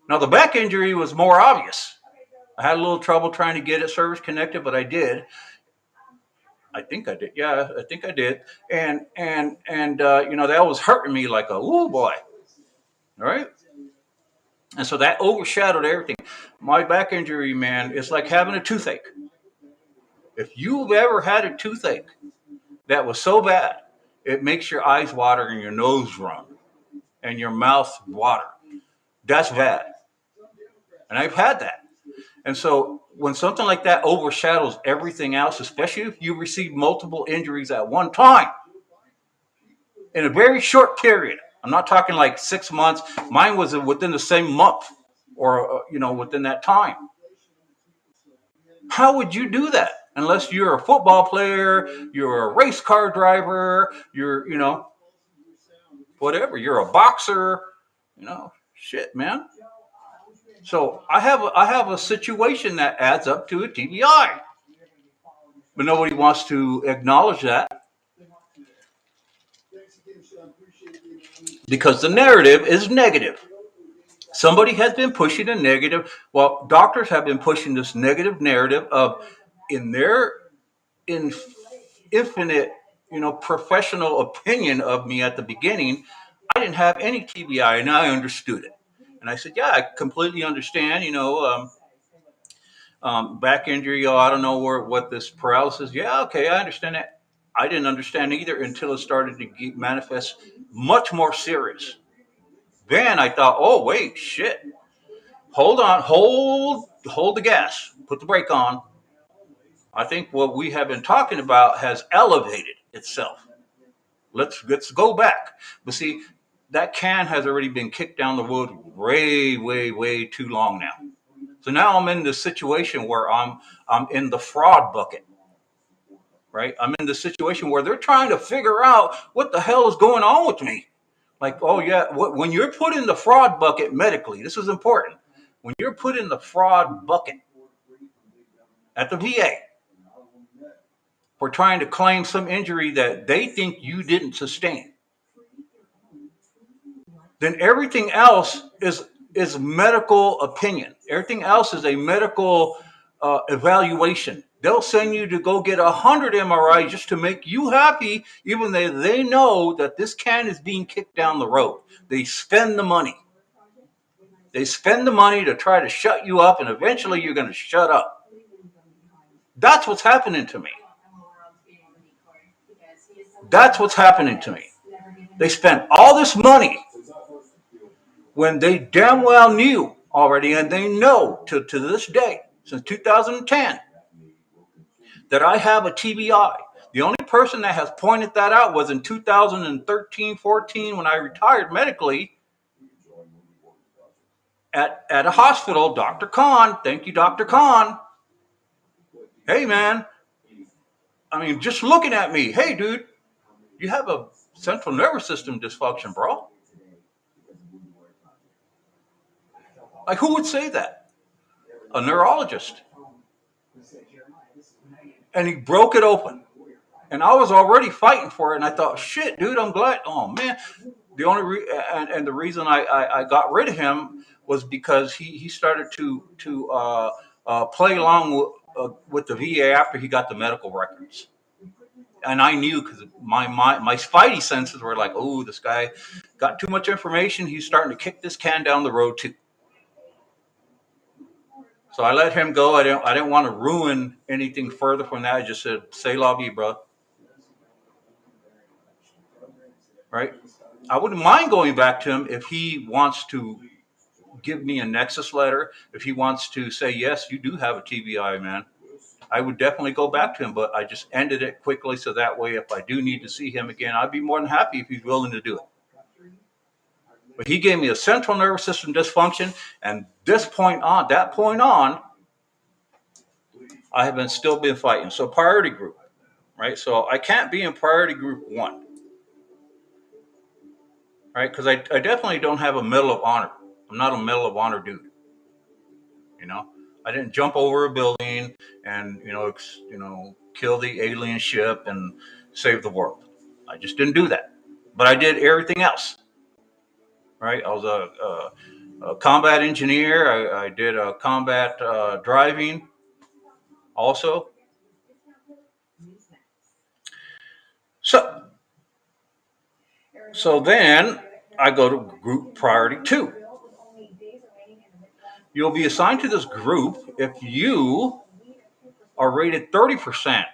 [SPEAKER 1] Now, the back injury was more obvious. I had a little trouble trying to get it service connected, but I did. I think I did. Yeah, I think I did. And that was hurting me like a ooh boy. All right. And so that overshadowed everything. My back injury, man, it's like having a toothache. If you've ever had a toothache that was so bad, it makes your eyes water and your nose run and your mouth water. That's bad. And I've had that. And so when something like that overshadows everything else, especially if you receive multiple injuries at one time in a very short period, I'm not talking like 6 months. Mine was within the same month or, within that time. How would you do that? Unless you're a football player, you're a race car driver, you're, whatever, you're a boxer, shit, man. So I have a situation that adds up to a TBI, but nobody wants to acknowledge that because the narrative is negative. Somebody has been pushing a negative. Well, doctors have been pushing this negative narrative of, in their infinite, professional opinion of me at the beginning, I didn't have any TBI, and I understood it. And I said, yeah, I completely understand. Back injury. Oh, I don't know what this paralysis. Yeah, okay, I understand that. I didn't understand either until it started to manifest much more serious. Then I thought, oh wait, shit. Hold on, hold the gas, put the brake on. I think what we have been talking about has elevated itself. Let's go back. But see, that can has already been kicked down the road way, way, way too long now. So now I'm in this situation where I'm in the fraud bucket, right? I'm in the situation where they're trying to figure out what the hell is going on with me. Like, oh yeah, when you're put in the fraud bucket medically, this is important. When you're put in the fraud bucket at the VA for trying to claim some injury that they think you didn't sustain, then everything else is medical opinion. Everything else is a medical evaluation They'll send you to go get 100 MRIs just to make you happy, even though they know that this can is being kicked down the road. They spend the money. They spend the money to try to shut you up, and eventually you're going to shut up. That's what's happening to me. That's what's happening to me. They spent all this money when they damn well knew already, and they know to this day, since 2010, that I have a TBI. The only person that has pointed that out was in 2013, 14, when I retired medically at a hospital. Dr. Khan, thank you, Dr. Khan. Hey, man. I mean, just looking at me. Hey, dude, you have a central nervous system dysfunction, bro. Like, who would say that? A neurologist. And he broke it open. And I was already fighting for it. And I thought, shit, dude, I'm glad. Oh, man. The only and the reason I got rid of him was because he started to play along with the VA after he got the medical records. And I knew, because my spidey senses were like, oh, this guy got too much information. He's starting to kick this can down the road too. So I let him go. I didn't want to ruin anything further from that. I just said, say la vie, bro. Right? I wouldn't mind going back to him if he wants to give me a nexus letter. If he wants to say, yes, you do have a TBI, man. I would definitely go back to him, but I just ended it quickly, so that way if I do need to see him again, I'd be more than happy if he's willing to do it. But he gave me a central nervous system dysfunction, and that point on, I have still been fighting. So priority group, right? So I can't be in priority group 1, right? Because I definitely don't have a Medal of Honor. I'm not a Medal of Honor dude. You know, I didn't jump over a building and kill the alien ship and save the world. I just didn't do that. But I did everything else. Right? I was a combat engineer. I did combat driving also. So then I go to group priority 2. You'll be assigned to this group if you are rated 30%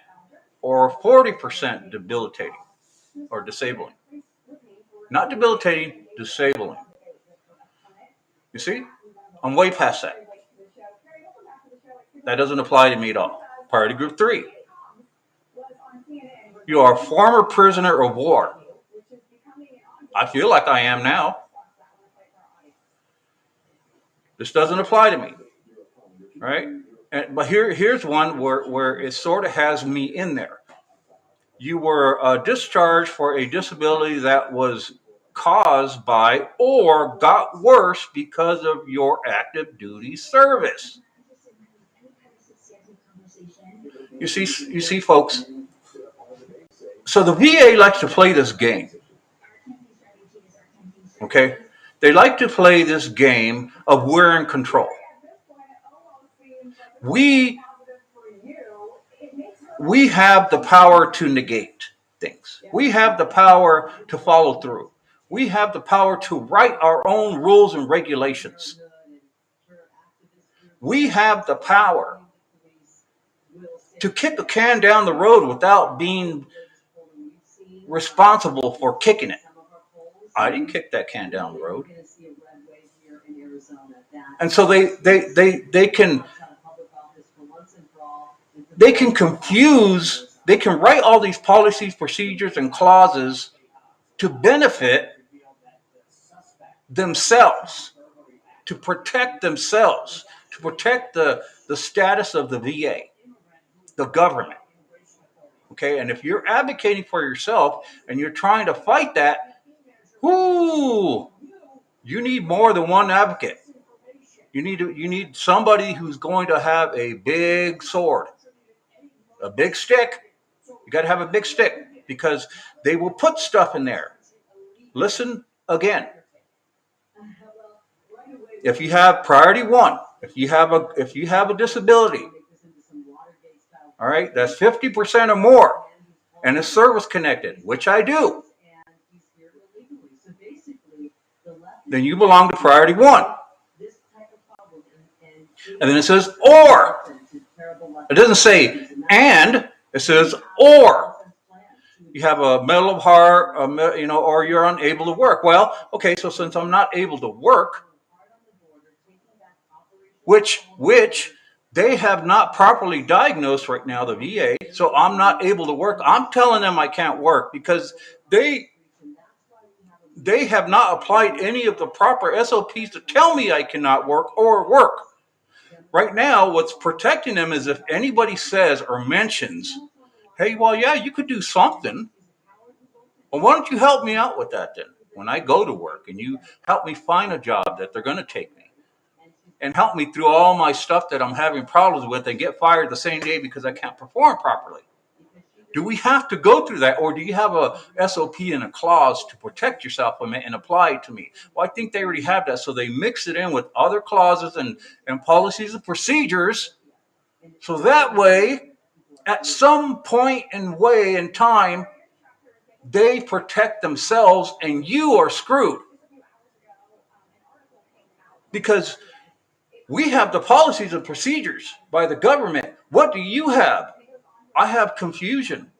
[SPEAKER 1] or 40% debilitating or disabling. Not debilitating, disabling. You see? I'm way past that. That doesn't apply to me at all. Priority group 3. You are a former prisoner of war. I feel like I am now. This doesn't apply to me. Right? But here's one where it sort of has me in there. You were discharged for a disability that was caused by or got worse because of your active duty service. You see, folks. So the VA likes to play this game. Okay? They like to play this game of we're in control. We have the power to negate things. We have the power to follow through. We have the power to write our own rules and regulations. We have the power to kick a can down the road without being responsible for kicking it. I didn't kick that can down the road. And so they can confuse, they can write all these policies, procedures, and clauses to benefit themselves, to protect themselves, to protect the status of the VA, the government. Okay, and if you're advocating for yourself and you're trying to fight that, you need more than one advocate. You need somebody who's going to have a big sword, a big stick. You got to have a big stick because they will put stuff in there. Listen again. If you have priority 1, if you have a disability, All right, that's 50% or more, and it's service connected, which I do. Then you belong to priority one. And then it says or. It doesn't say and, it says or. You have a mental heart, or you're unable to work. Well, okay, so since I'm not able to work, which they have not properly diagnosed right now, the VA, so I'm not able to work. I'm telling them I can't work because they have not applied any of the proper SOPs to tell me I cannot work or work. Right now, what's protecting them is if anybody says or mentions, hey, well, yeah, you could do something. Well, why don't you help me out with that then? When I go to work and you help me find a job that they're going to take me and help me through all my stuff that I'm having problems with and get fired the same day because I can't perform properly. Do we have to go through that, or do you have a SOP and a clause to protect yourself from it and apply it to me? Well, I think they already have that, so they mix it in with other clauses and policies and procedures, so that way, at some point in time, they protect themselves and you are screwed. Because we have the policies and procedures by the government. What do you have? I have confusion.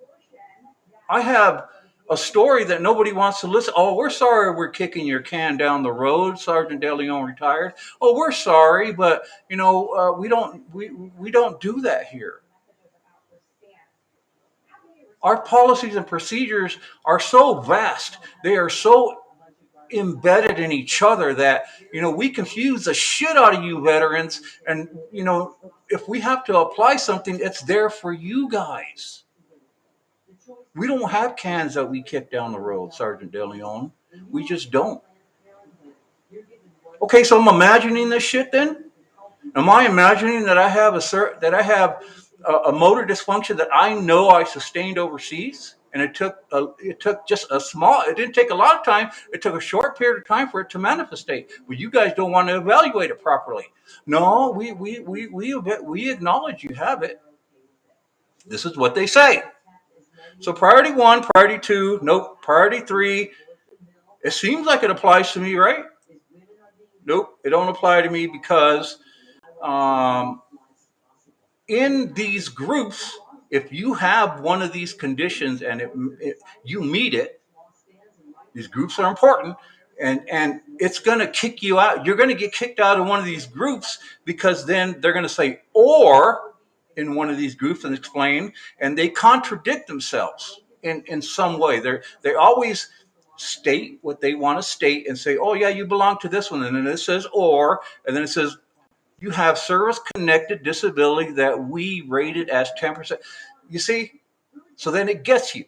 [SPEAKER 1] I have a story that nobody wants to listen. Oh, we're sorry we're kicking your can down the road, Sergeant De Leon retired. Oh, we're sorry, but we don't do that here. Our policies and procedures are so vast. They are so embedded in each other that we confuse the shit out of you veterans, and if we have to apply something, it's there for you guys. We don't have cans that we kick down the road, Sergeant De Leon. We just don't. Okay, so I'm imagining this shit then. Am I imagining that I have a motor dysfunction that I know I sustained overseas? And it took just a small, it didn't take a lot of time. It took a short period of time for it to manifestate. But you guys don't want to evaluate it properly. No, we acknowledge you have it. This is what they say. So priority one, priority two, nope, priority three. It seems like it applies to me, right? Nope, it don't apply to me because in these groups, if you have one of these conditions and you meet it, these groups are important, and it's going to kick you out. You're going to get kicked out of one of these groups because then they're going to say or in one of these groups and explain, and they contradict themselves in some way. They always state what they want to state and say, oh yeah, you belong to this one, and then it says or, and then it says you have service-connected disability that we rated as 10%. You see? So then it gets you.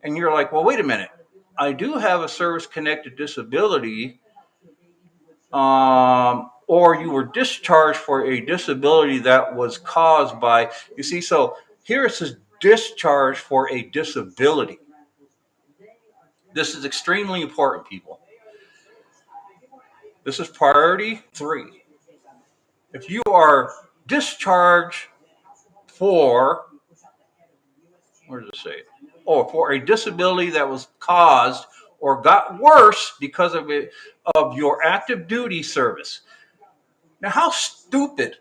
[SPEAKER 1] And you're like, well, wait a minute. I do have a service-connected disability, or you were discharged for a disability that was caused by, you see, so here it says discharged for a disability. This is extremely important, people. This is priority 3. If you are discharged for, where does it say? Oh, for a disability that was caused or got worse because of your active duty service. Now, how stupid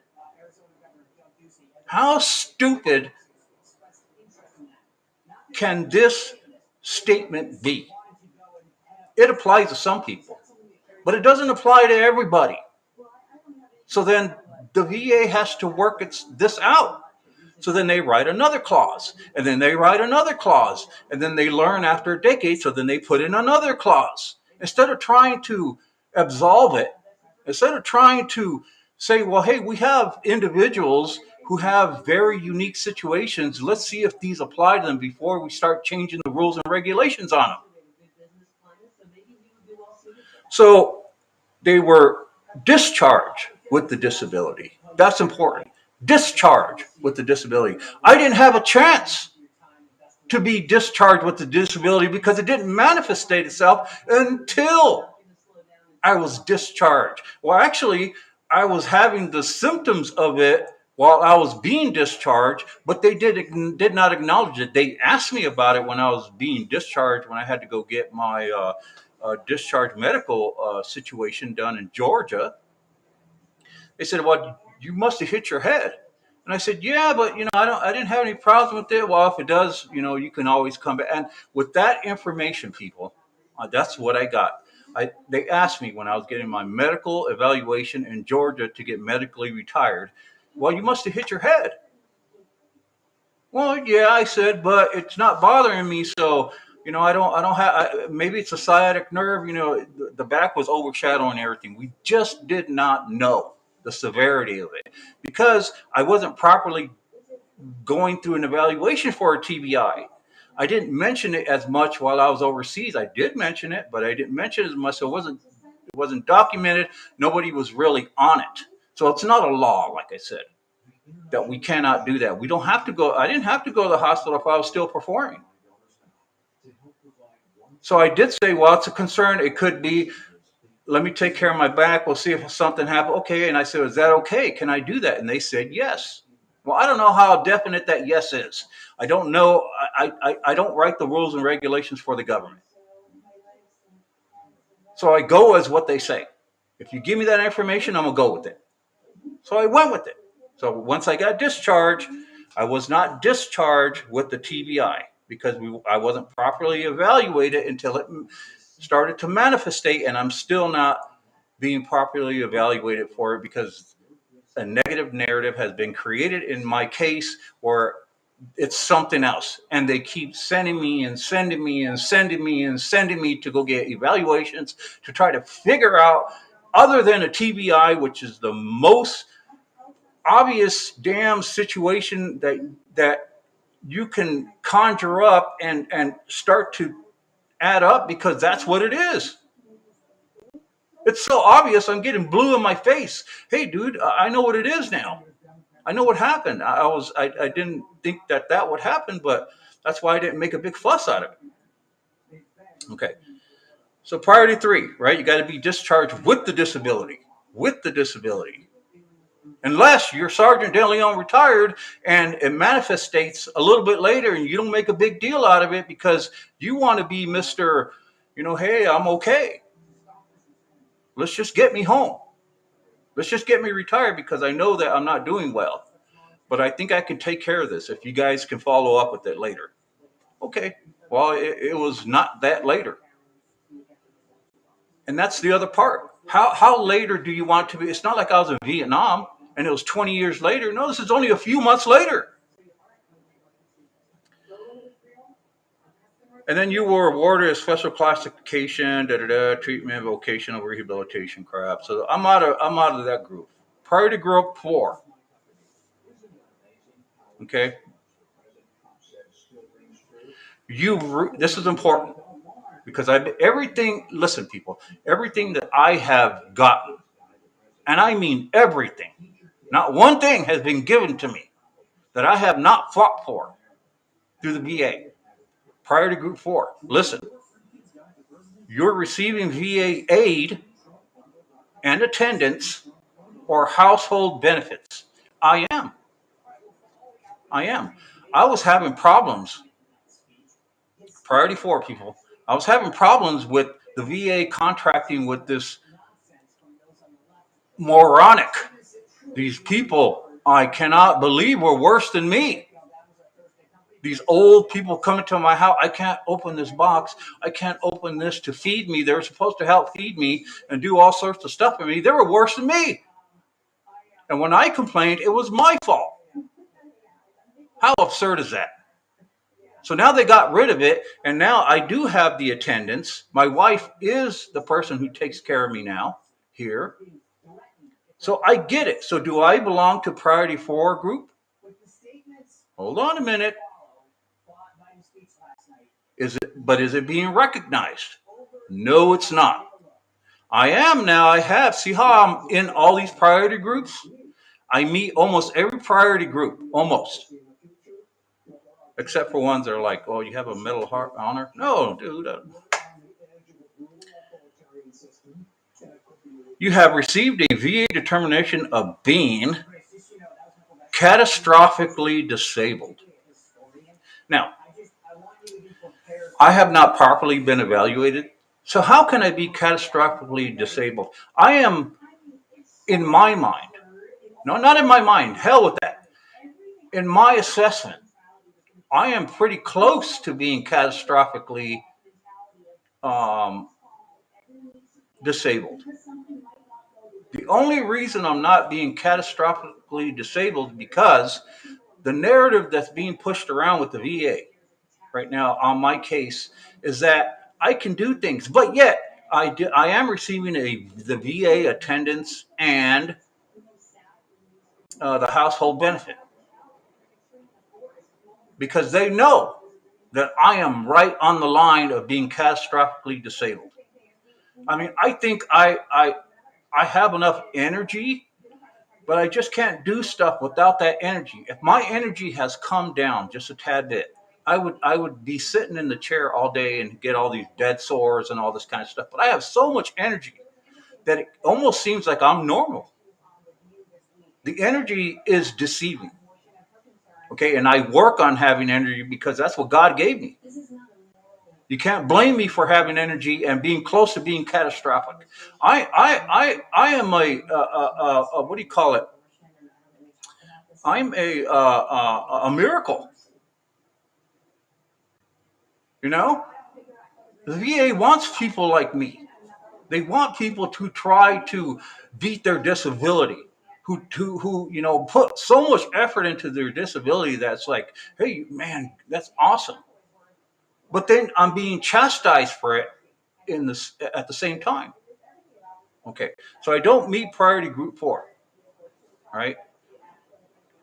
[SPEAKER 1] can this statement be? It applies to some people, but it doesn't apply to everybody. So then the VA has to work this out. So then they write another clause, and then they write another clause, and then they learn after a decade, so then they put in another clause. Instead of trying to absolve it, instead of trying to say, well, hey, we have individuals who have very unique situations. Let's see if these apply to them before we start changing the rules and regulations on them. So they were discharged with the disability. That's important. Discharged with the disability. I didn't have a chance to be discharged with the disability because it didn't manifestate itself until I was discharged. Well, actually, I was having the symptoms of it while I was being discharged, but they did not acknowledge it. They asked me about it when I was being discharged, when I had to go get my discharge medical situation done in Georgia. They said, "Well, you must have hit your head." And I said, "Yeah, but I didn't have any problems with it." Well, if it does, you can always come back. And with that information, people, that's what I got. They asked me when I was getting my medical evaluation in Georgia to get medically retired. Well, you must have hit your head. Well, yeah, I said, but it's not bothering me. So, I don't have. Maybe it's a sciatic nerve. The back was overshadowing everything. We just did not know the severity of it because I wasn't properly going through an evaluation for a TBI. I didn't mention it as much while I was overseas. I did mention it, but I didn't mention it as much. So it wasn't documented. Nobody was really on it. So it's not a law, like I said, that we cannot do that. We don't have to go. I didn't have to go to the hospital if I was still performing. So I did say, well, it's a concern. It could be, let me take care of my back. We'll see if something happens. Okay. And I said, is that okay? Can I do that? And they said, yes. Well, I don't know how definite that yes is. I don't know. I don't write the rules and regulations for the government. So I go as what they say. If you give me that information, I'm going to go with it. So I went with it. So once I got discharged, I was not discharged with the TBI because I wasn't properly evaluated until it started to manifestate, and I'm still not being properly evaluated for it because a negative narrative has been created in my case where it's something else, and they keep sending me and sending me and sending me and sending me to go get evaluations to try to figure out, other than a TBI, which is the most obvious damn situation that you can conjure up and start to add up, because that's what it is. It's so obvious. I'm getting blue in my face. Hey, dude, I know what it is now. I know what happened. I didn't think that would happen, but that's why I didn't make a big fuss out of it. Okay. So priority 3, right? You got to be discharged with the disability. With the disability. Unless you're Sergeant De Leon retired and it manifestates a little bit later and you don't make a big deal out of it because you want to be Mr., hey, I'm okay. Let's just get me home. Let's just get me retired because I know that I'm not doing well. But I think I can take care of this if you guys can follow up with it later. Okay. Well, it was not that later. And that's the other part. How later do you want to be? It's not like I was in Vietnam and it was 20 years later. No, this is only a few months later. And then you were awarded a special classification, treatment, vocational rehabilitation crap. So I'm out of that group. Priority group 4. Okay. This is important because everything. Listen, people, everything that I have gotten, and I mean everything, not one thing has been given to me that I have not fought for through the VA. Priority group 4. Listen, you're receiving VA aid and attendance or household benefits. I am. I am. I was having problems. Priority 4, people. I was having problems with the VA contracting with this moronic. These people I cannot believe were worse than me. These old people coming to my house. I can't open this box. I can't open this to feed me. They were supposed to help feed me and do all sorts of stuff for me. They were worse than me. And when I complained, it was my fault. How absurd is that? So now they got rid of it, and now I do have the attendance. My wife is the person who takes care of me now here. So I get it. So do I belong to priority 4 group? Hold on a minute. Is it being recognized? No, it's not. I am now. I have. See how I'm in all these priority groups? I meet almost every priority group, almost. Except for ones that are like, oh, you have a Medal of Honor? No, dude. You have received a VA determination of being catastrophically disabled. Now, I have not properly been evaluated. So how can I be catastrophically disabled? I am, in my mind, no, not in my mind, hell with that. In my assessment, I am pretty close to being catastrophically um, disabled. The only reason I'm not being catastrophically disabled is because the narrative that's being pushed around with the VA right now on my case is that I can do things, but yet I am receiving the VA attendance and the household benefit because they know that I am right on the line of being catastrophically disabled. I mean, I think I have enough energy, but I just can't do stuff without that energy. If my energy has come down just a tad bit, I would be sitting in the chair all day and get all these dead sores and all this kind of stuff. But I have so much energy that it almost seems like I'm normal. The energy is deceiving. Okay, and I work on having energy because that's what God gave me. You can't blame me for having energy and being close to being catastrophic. I am what do you call it? I'm a miracle. You know, the VA wants people like me. They want people to try to beat their disability, who put so much effort into their disability that's like, hey man, that's awesome. But then I'm being chastised for it in this at the same time. Okay, so I don't meet priority group 4. Right,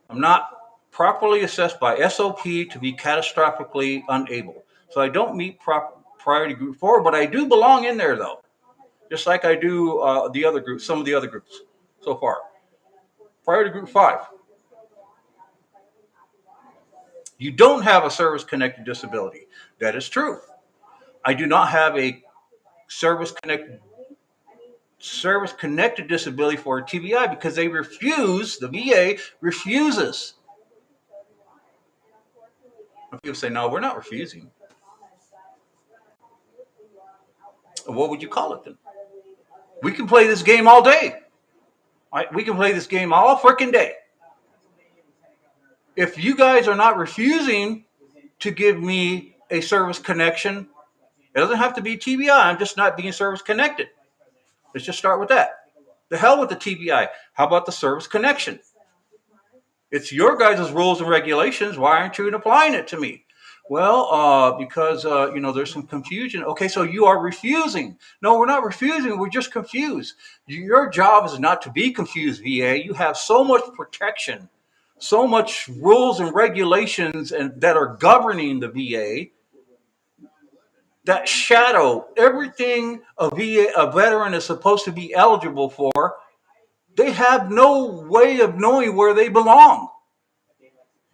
[SPEAKER 1] I'm not properly assessed by SOP to be catastrophically unable. So I don't meet priority group 4, but I do belong in there though, just like I do the other groups, some of the other groups so far. Priority group 5, you don't have a service connected disability. That is true. I do not have a service connected disability for a TBI because they refuse, the VA refuses. People say, no, we're not refusing. What would you call it then? We can play this game all day. We can play this game all freaking day. If you guys are not refusing to give me a service connection, it doesn't have to be TBI. I'm just not being service connected. Let's just start with that. The hell with the TBI. How about the service connection? It's your guys' rules and regulations. Why aren't you applying it to me? Well, because there's some confusion. Okay, so you are refusing. No, we're not refusing. We're just confused. Your job is not to be confused, VA. You have so much protection, so much rules and regulations that are governing the VA that shadow everything a veteran is supposed to be eligible for. They have no way of knowing where they belong.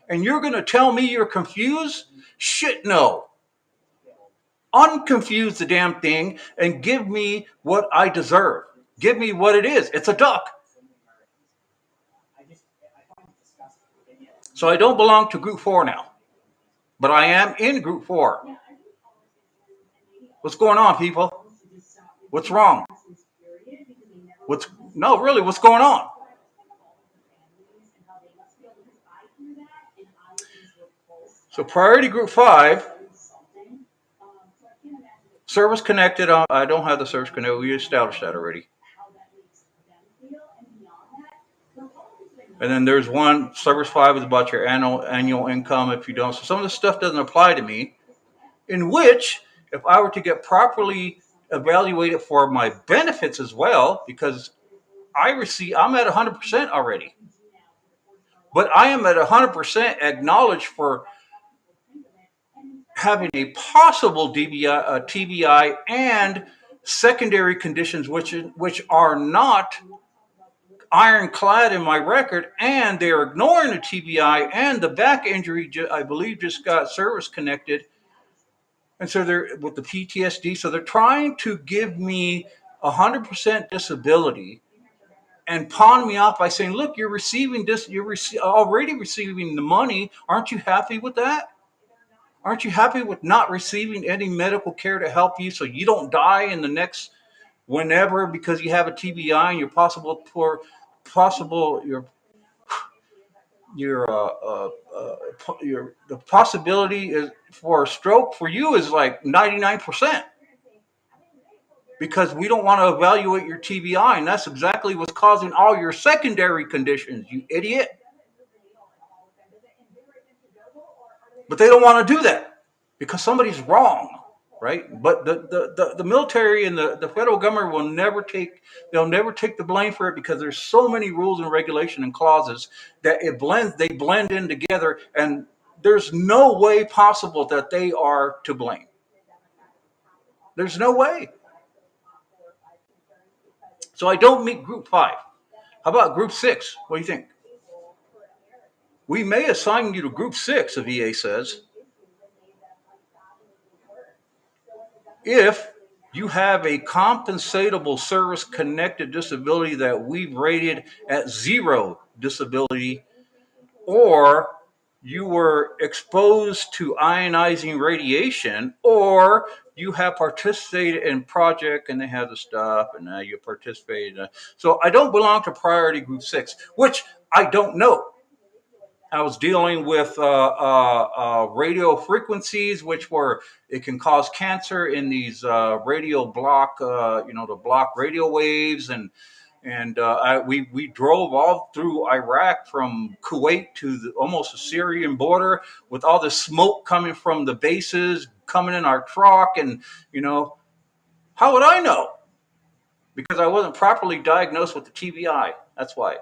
[SPEAKER 1] And you're going to tell me you're confused? Shit, no. Unconfuse the damn thing and give me what I deserve. Give me what it is. It's a duck. So I don't belong to group 4 now, but I am in group 4. What's going on, people? What's wrong? What's going on? So priority group 5, service connected. I don't have the service connected. We established that already. And then there's one, service 5 is about your annual income if you don't. So some of the stuff doesn't apply to me, in which if I were to get properly evaluated for my benefits as well, because I'm at 100% already. But I am at 100% acknowledged for having a possible TBI and secondary conditions which are not ironclad in my record, and they're ignoring the TBI and the back injury. I believe just got service connected, and so they're with the PTSD. So they're trying to give me 100% disability and pawn me off by saying, "Look, you're receiving this. You're already receiving the money. Aren't you happy with that? Aren't you happy with not receiving any medical care to help you so you don't die in the next whenever because you have a TBI and possible your the possibility is for a stroke for you is like 99% because we don't want to evaluate your TBI, and that's exactly what's causing all your secondary conditions, you idiot. But they don't want to do that because somebody's wrong, right? But the military and the federal government will never take they'll never take the blame for it because there's so many rules and regulation and clauses that they blend in together, and there's no way possible that they are to blame. There's no way. So I don't meet group 5. How about group 6? What do you think? We may assign you to group 6, the VA says, if you have a compensatable service connected disability that we've rated at 0 disability, or you were exposed to ionizing radiation, or you have participated in project and they have the stuff and you participated. So I don't belong to priority group 6, which I don't know. I was dealing with radio frequencies, which were it can cause cancer in these radio block, the block radio waves, and we drove all through Iraq from Kuwait to almost the Syrian border with all the smoke coming from the bases coming in our truck, and how would I know? Because I wasn't properly diagnosed with the TBI. That's why.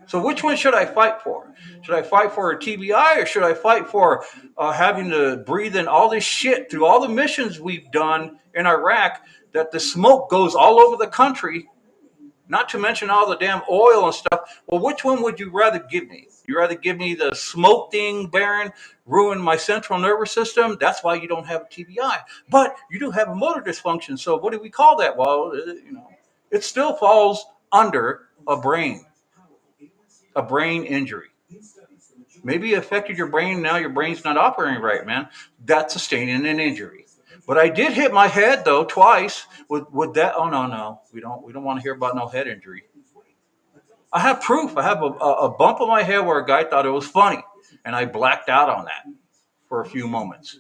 [SPEAKER 1] So which one should I fight for? Should I fight for a TBI or should I fight for having to breathe in all this shit through all the missions we've done in Iraq that the smoke goes all over the country, not to mention all the damn oil and stuff? Well, which one would you rather give me? You rather give me the smoke thing, Baron, ruin my central nervous system? That's why you don't have a TBI. But you do have a motor dysfunction. So what do we call that? Well, it still falls under a brain injury. Maybe it affected your brain. Now your brain's not operating right, man. That's sustaining an injury. But I did hit my head though twice with that. Oh no, we don't want to hear about no head injury. I have proof. I have a bump on my head where a guy thought it was funny, and I blacked out on that for a few moments.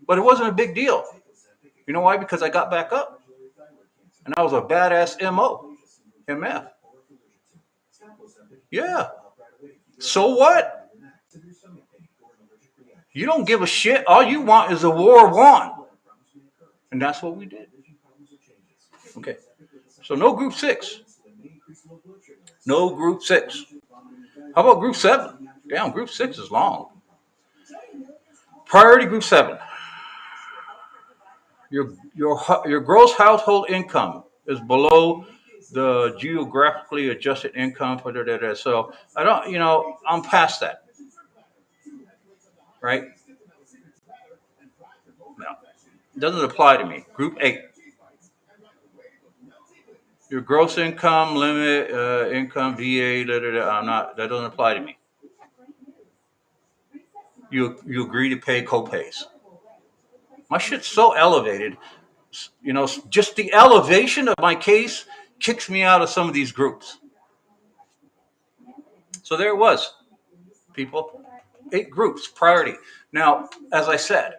[SPEAKER 1] But it wasn't a big deal. You know why? Because I got back up, and I was a badass MF. Yeah. So what? You don't give a shit. All you want is a war won. And that's what we did. Okay. So no group 6. No group 6. How about group 7? Damn, group 6 is long. Priority group 7. Your gross household income is below the geographically adjusted income. So I don't, I'm past that. Right? No. It doesn't apply to me. Group 8. Your gross income limit, income, VA, I'm not. That doesn't apply to me. You agree to pay copays. My shit's so elevated. Just the elevation of my case kicks me out of some of these groups. So there it was, people. 8 groups, priority. Now, as I said,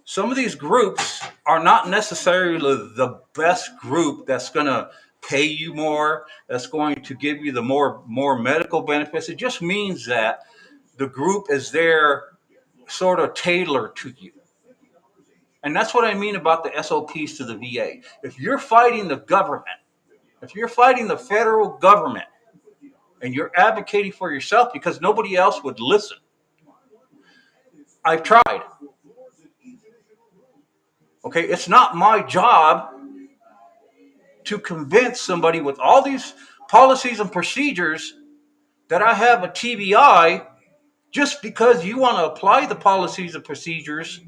[SPEAKER 1] some of these groups are not necessarily the best group that's going to pay you more, that's going to give you the more medical benefits. It just means that the group is there sort of tailored to you. And that's what I mean about the SOPs to the VA. If you're fighting the government, if you're fighting the federal government, and you're advocating for yourself because nobody else would listen, I've tried. Okay, it's not my job to convince somebody with all these policies and procedures that I have a TBI just because you want to apply the policies and procedures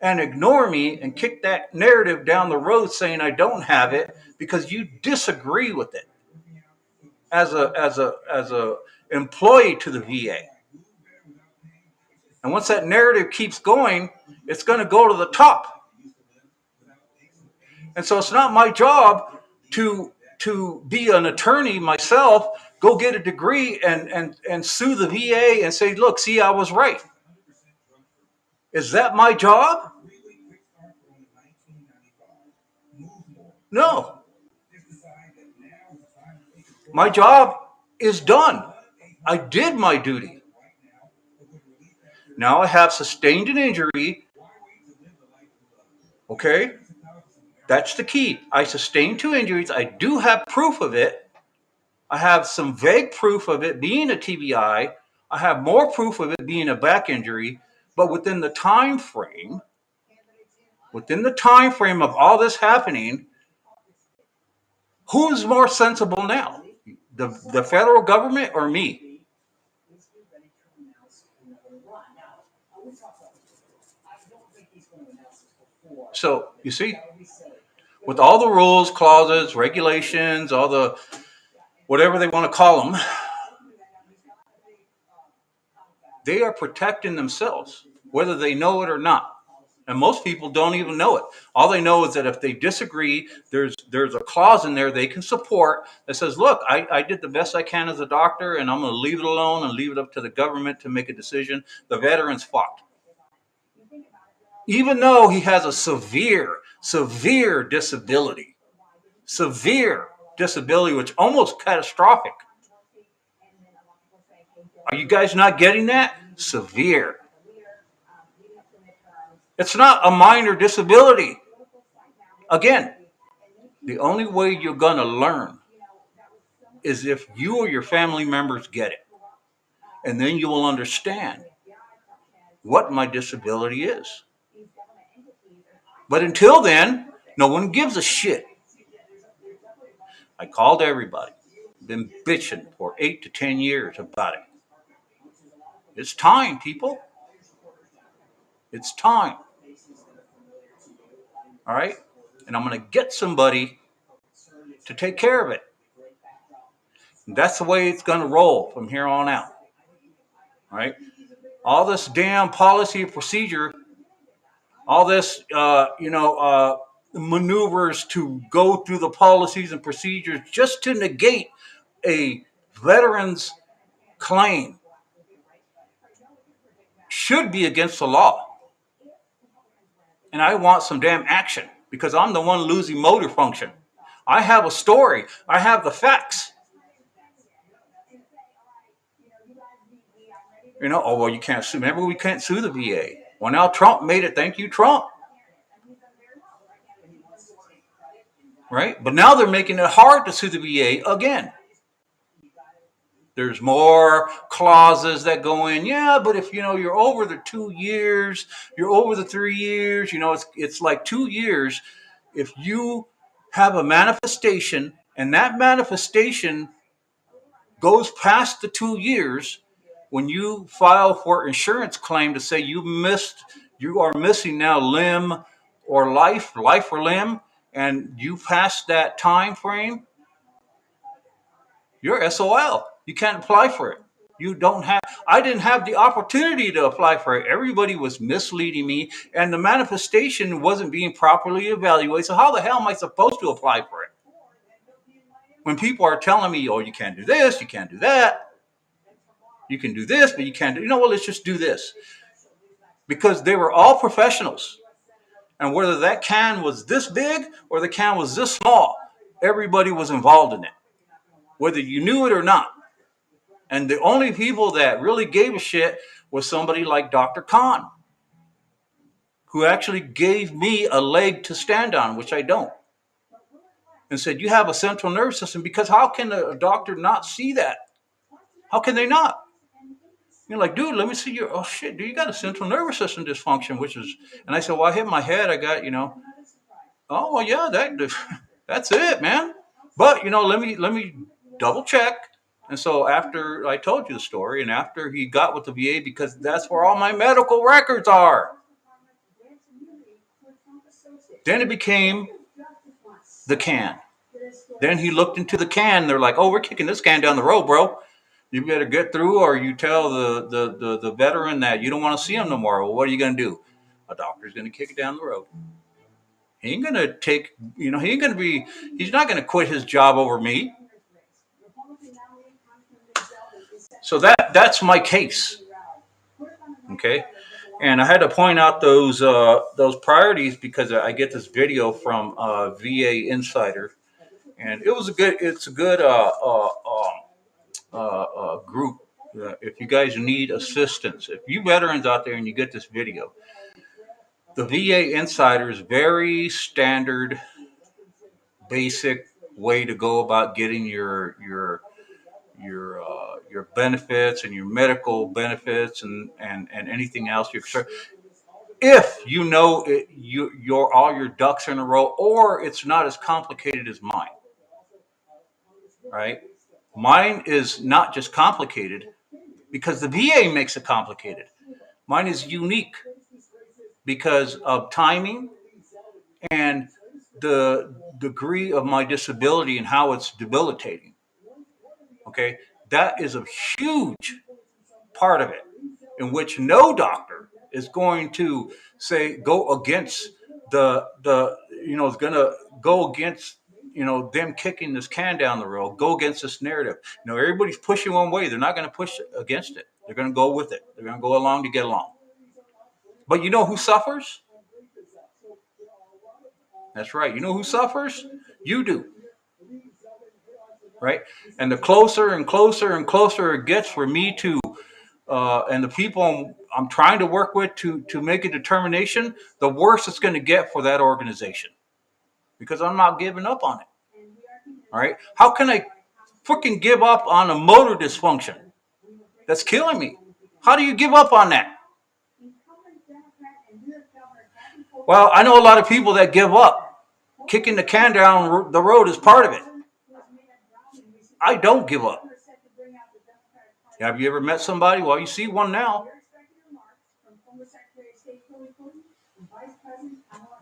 [SPEAKER 1] and ignore me and kick that narrative down the road saying I don't have it because you disagree with it as a employee to the VA. And once that narrative keeps going, it's going to go to the top. And so it's not my job to be an attorney myself, go get a degree and sue the VA and say, look, see, I was right. Is that my job? No. My job is done. I did my duty. Now I have sustained an injury. Okay? That's the key. I sustained 2 injuries. I do have proof of it. I have some vague proof of it being a TBI. I have more proof of it being a back injury. But within the time frame of all this happening, who's more sensible now? The federal government or me? So, you see, with all the rules, clauses, regulations, all the whatever they want to call them, they are protecting themselves, whether they know it or not. And most people don't even know it. All they know is that if they disagree, there's a clause in there they can support that says, look, I did the best I can as a doctor, and I'm going to leave it alone and leave it up to the government to make a decision. The veteran's fucked. Even though he has a severe disability, which almost catastrophic. Are you guys not getting that? Severe. It's not a minor disability. Again, the only way you're going to learn is if you or your family members get it. And then you will understand what my disability is. But until then, no one gives a shit. I called everybody. Been bitching for 8 to 10 years about it. It's time, people. It's time. All right? And I'm going to get somebody to take care of it. And that's the way it's going to roll from here on out. All right? All this damn policy and procedure, all this, maneuvers to go through the policies and procedures just to negate a veteran's claim should be against the law. And I want some damn action because I'm the one losing motor function. I have a story. I have the facts. Oh, well, you can't sue. Remember, we can't sue the VA. Well, now Trump made it. Thank you, Trump. Right? But now they're making it hard to sue the VA again. There's more clauses that go in. Yeah, but if, you're over the 2 years, you're over the 3 years, it's like 2 years. If you have a manifestation and that manifestation goes past the 2 years, when you file for insurance claim to say you are missing now limb or life or limb, and you pass that time frame, you're SOL. You can't apply for it. I didn't have the opportunity to apply for it. Everybody was misleading me, and the manifestation wasn't being properly evaluated. So how the hell am I supposed to apply for it? When people are telling me, oh, you can't do this, you can't do that. You can do this, but you can't do, let's just do this. Because they were all professionals. And whether that can was this big or the can was this small, everybody was involved in it, whether you knew it or not. And the only people that really gave a shit was somebody like Dr. Khan, who actually gave me a leg to stand on, which I don't. And said, you have a central nervous system, because how can a doctor not see that? How can they not? You're like, dude, let me see your, oh shit, dude, you got a central nervous system dysfunction, and I said, well, I hit my head, I got, oh, well, yeah, that's it, man. But, let me double check. And so after I told you the story, and after he got with the VA, because that's where all my medical records are, then it became the can. Then he looked into the can. They're like, "Oh, we're kicking this can down the road, bro. You better get through, or you tell the veteran that you don't want to see him no more." Well, what are you gonna do? A doctor's gonna kick it down the road. He ain't gonna take, he ain't gonna be, he's not gonna quit his job over me. So that's my case. Okay. And I had to point out those priorities because I get this video from VA Insider, and it's a good group. If you guys need assistance, if you veterans out there and you get this video, the VA Insider is very standard, basic way to go about getting your benefits and your medical benefits and anything else you're concerned. If you know it, your all your ducks are in a row, or it's not as complicated as mine, right? Mine is not just complicated because the VA makes it complicated. Mine is unique because of timing and the degree of my disability and how it's debilitating. Okay, that is a huge part of it, in which no doctor is going to say go against is going to go against them kicking this can down the road, go against this narrative. Everybody's pushing one way. They're not going to push against it. They're going to go with it. They're going to go along to get along. But you know who suffers? That's right. You know who suffers? You do. Right? And the closer and closer and closer it gets for me to and the people I'm trying to work with to make a determination, the worse it's going to get for that organization, because I'm not giving up on it. All right, how can I freaking give up on a motor dysfunction that's killing me? How do you give up on that? Well, I know a lot of people that give up. Kicking the can down the road is part of it. I don't give up. Have you ever met somebody? Well, you see one now.